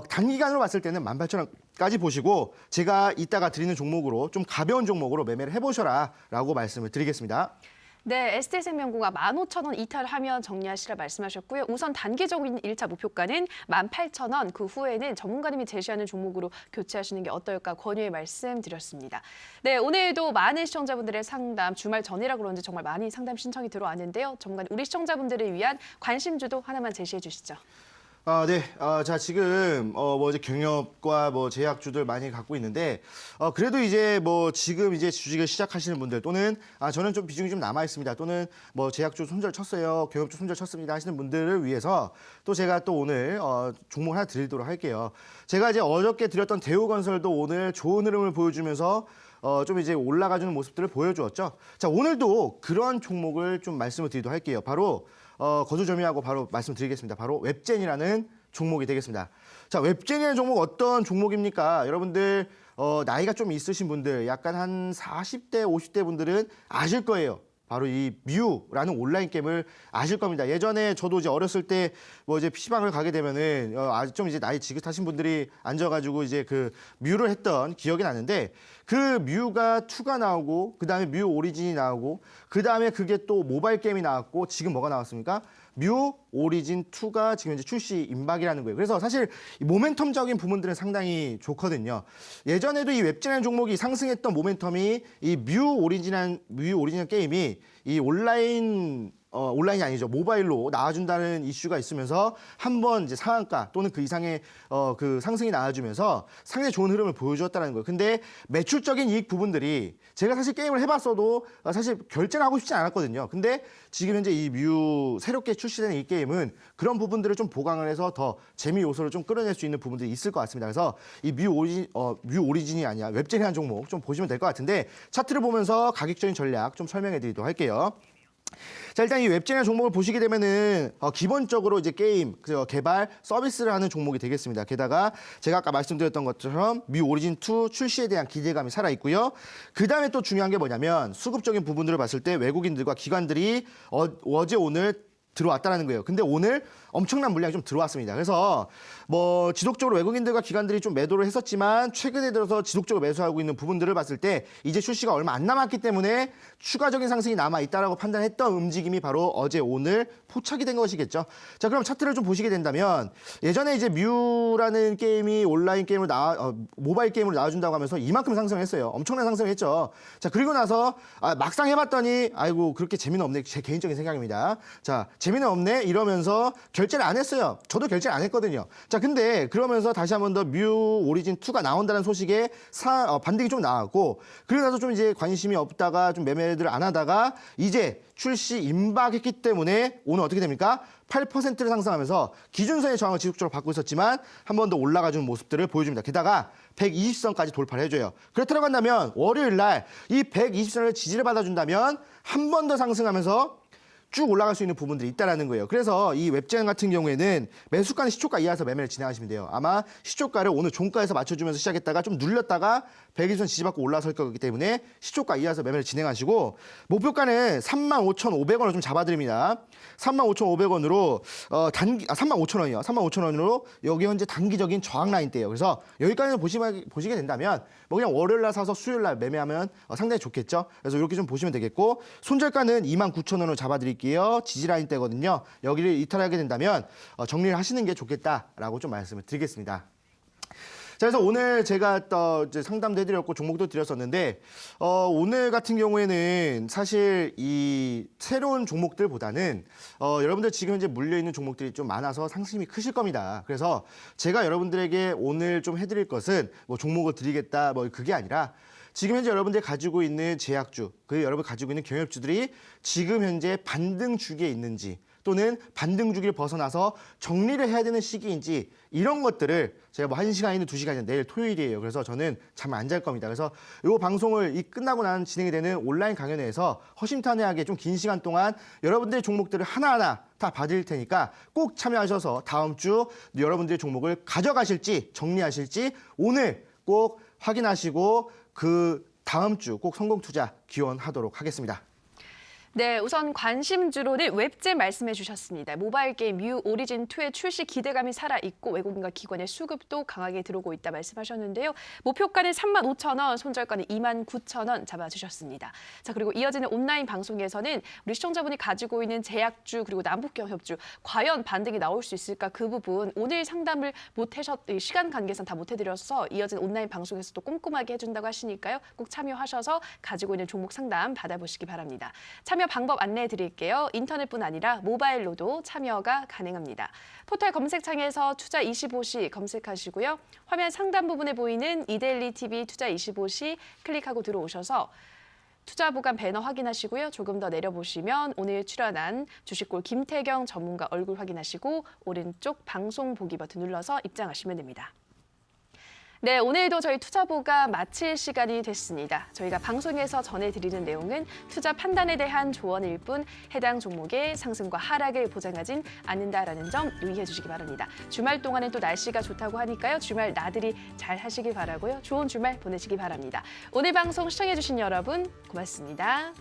단기간으로 봤을 때는 18,000원까지 보시고 제가 이따가 드리는 종목으로 좀 가벼운 종목으로 매매를 해보셔라라고 말씀을 드리겠습니다. 네, SD생명공학 15,000원 이탈하면 정리하시라 말씀하셨고요. 우선 단기적인 1차 목표가는 18,000원, 그 후에는 전문가님이 제시하는 종목으로 교체하시는 게 어떨까 권유의 말씀드렸습니다. 네, 오늘도 많은 시청자분들의 상담, 주말 전이라 그런지 정말 많이 상담 신청이 들어왔는데요. 전문가님, 우리 시청자분들을 위한 관심주도 하나만 제시해 주시죠. 네. 자, 지금, 이제 경협과 제약주들 많이 갖고 있는데, 그래도 이제 지금 이제 주식을 시작하시는 분들 또는, 저는 좀 비중이 좀 남아 있습니다. 또는 제약주 손절 쳤어요. 경협주 손절 쳤습니다. 하시는 분들을 위해서 또 제가 또 오늘, 종목 하나 드리도록 할게요. 제가 이제 어저께 드렸던 대우건설도 오늘 좋은 흐름을 보여주면서 좀 이제 올라가주는 모습들을 보여주었죠. 자, 오늘도 그런 종목을 좀 말씀을 드리도록 할게요. 바로 거두절미하고 바로 말씀드리겠습니다. 바로 웹젠이라는 종목이 되겠습니다. 자, 웹젠이라는 종목 어떤 종목입니까? 여러분들 나이가 좀 있으신 분들, 약간 한 40대, 50대 분들은 아실 거예요. 바로 이 뮤라는 온라인 게임을 아실 겁니다. 예전에 저도 이제 어렸을 때 뭐 이제 PC방을 가게 되면은 좀 이제 나이 지긋하신 분들이 앉아가지고 이제 그 뮤를 했던 기억이 나는데 그 뮤가 2가 나오고 그 다음에 뮤 오리진이 나오고 그 다음에 그게 또 모바일 게임이 나왔고 지금 뭐가 나왔습니까? 뮤 오리진 2가 지금 이제 출시 임박이라는 거예요. 그래서 사실 이 모멘텀적인 부분들은 상당히 좋거든요. 예전에도 이 웹진이라는 종목이 상승했던 모멘텀이 이 뮤 오리진한 게임이 이 온라인이 아니죠. 모바일로 나와준다는 이슈가 있으면서 한번 이제 상한가 또는 그 이상의 그 상승이 나와주면서 상당히 좋은 흐름을 보여주었다는 거예요. 근데 매출적인 이익 부분들이 제가 사실 게임을 해봤어도 사실 결제를 하고 싶지 않았거든요. 근데 지금 현재 이 뮤 새롭게 출시되는 이 게임은 그런 부분들을 좀 보강을 해서 더 재미 요소를 좀 끌어낼 수 있는 부분들이 있을 것 같습니다. 그래서 이 뮤 오리진이 아니라 웹젠이라는 종목 좀 보시면 될 것 같은데 차트를 보면서 가격적인 전략 좀 설명해 드리도록 할게요. 자, 일단 이 웹진이라는 종목을 보시게 되면은 기본적으로 이제 게임 개발 서비스를 하는 종목이 되겠습니다. 게다가 제가 아까 말씀드렸던 것처럼 뮤 오리진 2 출시에 대한 기대감이 살아 있고요. 그 다음에 또 중요한 게 뭐냐면 수급적인 부분들을 봤을 때 외국인들과 기관들이 어제 오늘 들어왔다는 거예요. 근데 오늘 엄청난 물량이 좀 들어왔습니다. 그래서 뭐 지속적으로 외국인들과 기관들이 좀 매도를 했었지만 최근에 들어서 지속적으로 매수하고 있는 부분들을 봤을 때 이제 출시가 얼마 안 남았기 때문에 추가적인 상승이 남아 있다라고 판단했던 움직임이 바로 어제 오늘 포착이 된 것이겠죠. 자, 그럼 차트를 좀 보시게 된다면 예전에 이제 뮤라는 게임이 온라인 게임으로 모바일 게임으로 나와준다고 하면서 이만큼 상승을 했어요. 엄청난 상승을 했죠. 자, 그리고 나서 막상 해봤더니 아이고 그렇게 재미는 없네. 제 개인적인 생각입니다. 자, 재미는 없네 이러면서 결제를 안 했어요. 저도 결제를 안 했거든요. 자, 근데 그러면서 다시 한 번 더 뮤 오리진 2가 나온다는 소식에 반등이 좀 나왔고 그러고 나서 좀 이제 관심이 없다가 좀 매매를 안 하다가 이제 출시 임박했기 때문에 오늘 어떻게 됩니까? 8%를 상승하면서 기준선의 저항을 지속적으로 받고 있었지만 한 번 더 올라가주는 모습들을 보여줍니다. 게다가 120선까지 돌파를 해줘요. 그렇다고 한다면 월요일 날 이 120선을 지지를 받아준다면 한 번 더 상승하면서 쭉 올라갈 수 있는 부분들이 있다는 거예요. 그래서 이 웹젠 같은 경우에는 매수가는 시초가 이하에서 매매를 진행하시면 돼요. 아마 시초가를 오늘 종가에서 맞춰주면서 시작했다가 좀 눌렸다가 120선 지지받고 올라설 거기 때문에 시초가 이하에서 매매를 진행하시고 목표가는 35,500원을 좀 잡아드립니다. 35,500원으로 35,000원이요. 35,000원으로 여기 현재 단기적인 저항 라인대예요. 그래서 여기까지는 보시게 된다면 뭐 그냥 월요일 날 사서 수요일 날 매매하면 상당히 좋겠죠. 그래서 이렇게 좀 보시면 되겠고 손절가는 29,000원으로 잡아드릴게요. 지지라인 대거든요. 여기를 이탈하게 된다면 정리를 하시는 게 좋겠다라고 좀 말씀을 드리겠습니다. 자, 그래서 오늘 제가 이제 상담도 해드렸고 종목도 드렸었는데 오늘 같은 경우에는 사실 이 새로운 종목들보다는 여러분들 지금 현재 물려있는 종목들이 좀 많아서 상승이 크실 겁니다. 그래서 제가 여러분들에게 오늘 좀 해드릴 것은 뭐 종목을 드리겠다 뭐 그게 아니라 지금 현재 여러분들이 가지고 있는 제약주, 그리고 여러분 가지고 있는 경협주들이 지금 현재 반등 주기에 있는지 또는 반등 주기를 벗어나서 정리를 해야 되는 시기인지 이런 것들을 제가 뭐 1시간이든 2시간이든 내일 토요일이에요. 그래서 저는 잠 안 잘 겁니다. 그래서 이 방송을 끝나고 난 진행이 되는 온라인 강연회에서 허심탄회하게 좀 긴 시간 동안 여러분들의 종목들을 하나하나 다 봐드릴 테니까 꼭 참여하셔서 다음 주 여러분들의 종목을 가져가실지 정리하실지 오늘 꼭 확인하시고 그 다음 주 꼭 성공 투자 기원하도록 하겠습니다. 네, 우선 관심주로는 웹젠 말씀해 주셨습니다. 모바일 게임 뮤 오리진 2의 출시 기대감이 살아있고 외국인과 기관의 수급도 강하게 들어오고 있다 말씀하셨는데요. 목표가는 35,000원, 손절가는 29,000원 잡아주셨습니다. 자, 그리고 이어지는 온라인 방송에서는 우리 시청자분이 가지고 있는 제약주 그리고 남북경협주 과연 반등이 나올 수 있을까 그 부분 오늘 상담을 시간 관계상 다 못해드려서 이어지는 온라인 방송에서 또 꼼꼼하게 해준다고 하시니까요. 꼭 참여하셔서 가지고 있는 종목 상담 받아보시기 바랍니다. 참여 방법 안내해 드릴게요. 인터넷뿐 아니라 모바일로도 참여가 가능합니다. 포털 검색창에서 투자25시 검색하시고요. 화면 상단 부분에 보이는 이데일리 TV 투자25시 클릭하고 들어오셔서 투자 보관 배너 확인하시고요. 조금 더 내려보시면 오늘 출연한 주식골 김태경 전문가 얼굴 확인하시고 오른쪽 방송 보기 버튼 눌러서 입장하시면 됩니다. 네, 오늘도 저희 투자보가 마칠 시간이 됐습니다. 저희가 방송에서 전해드리는 내용은 투자 판단에 대한 조언일 뿐 해당 종목의 상승과 하락을 보장하진 않는다라는 점 유의해 주시기 바랍니다. 주말 동안은 또 날씨가 좋다고 하니까요. 주말 나들이 잘 하시길 바라고요. 좋은 주말 보내시기 바랍니다. 오늘 방송 시청해 주신 여러분 고맙습니다.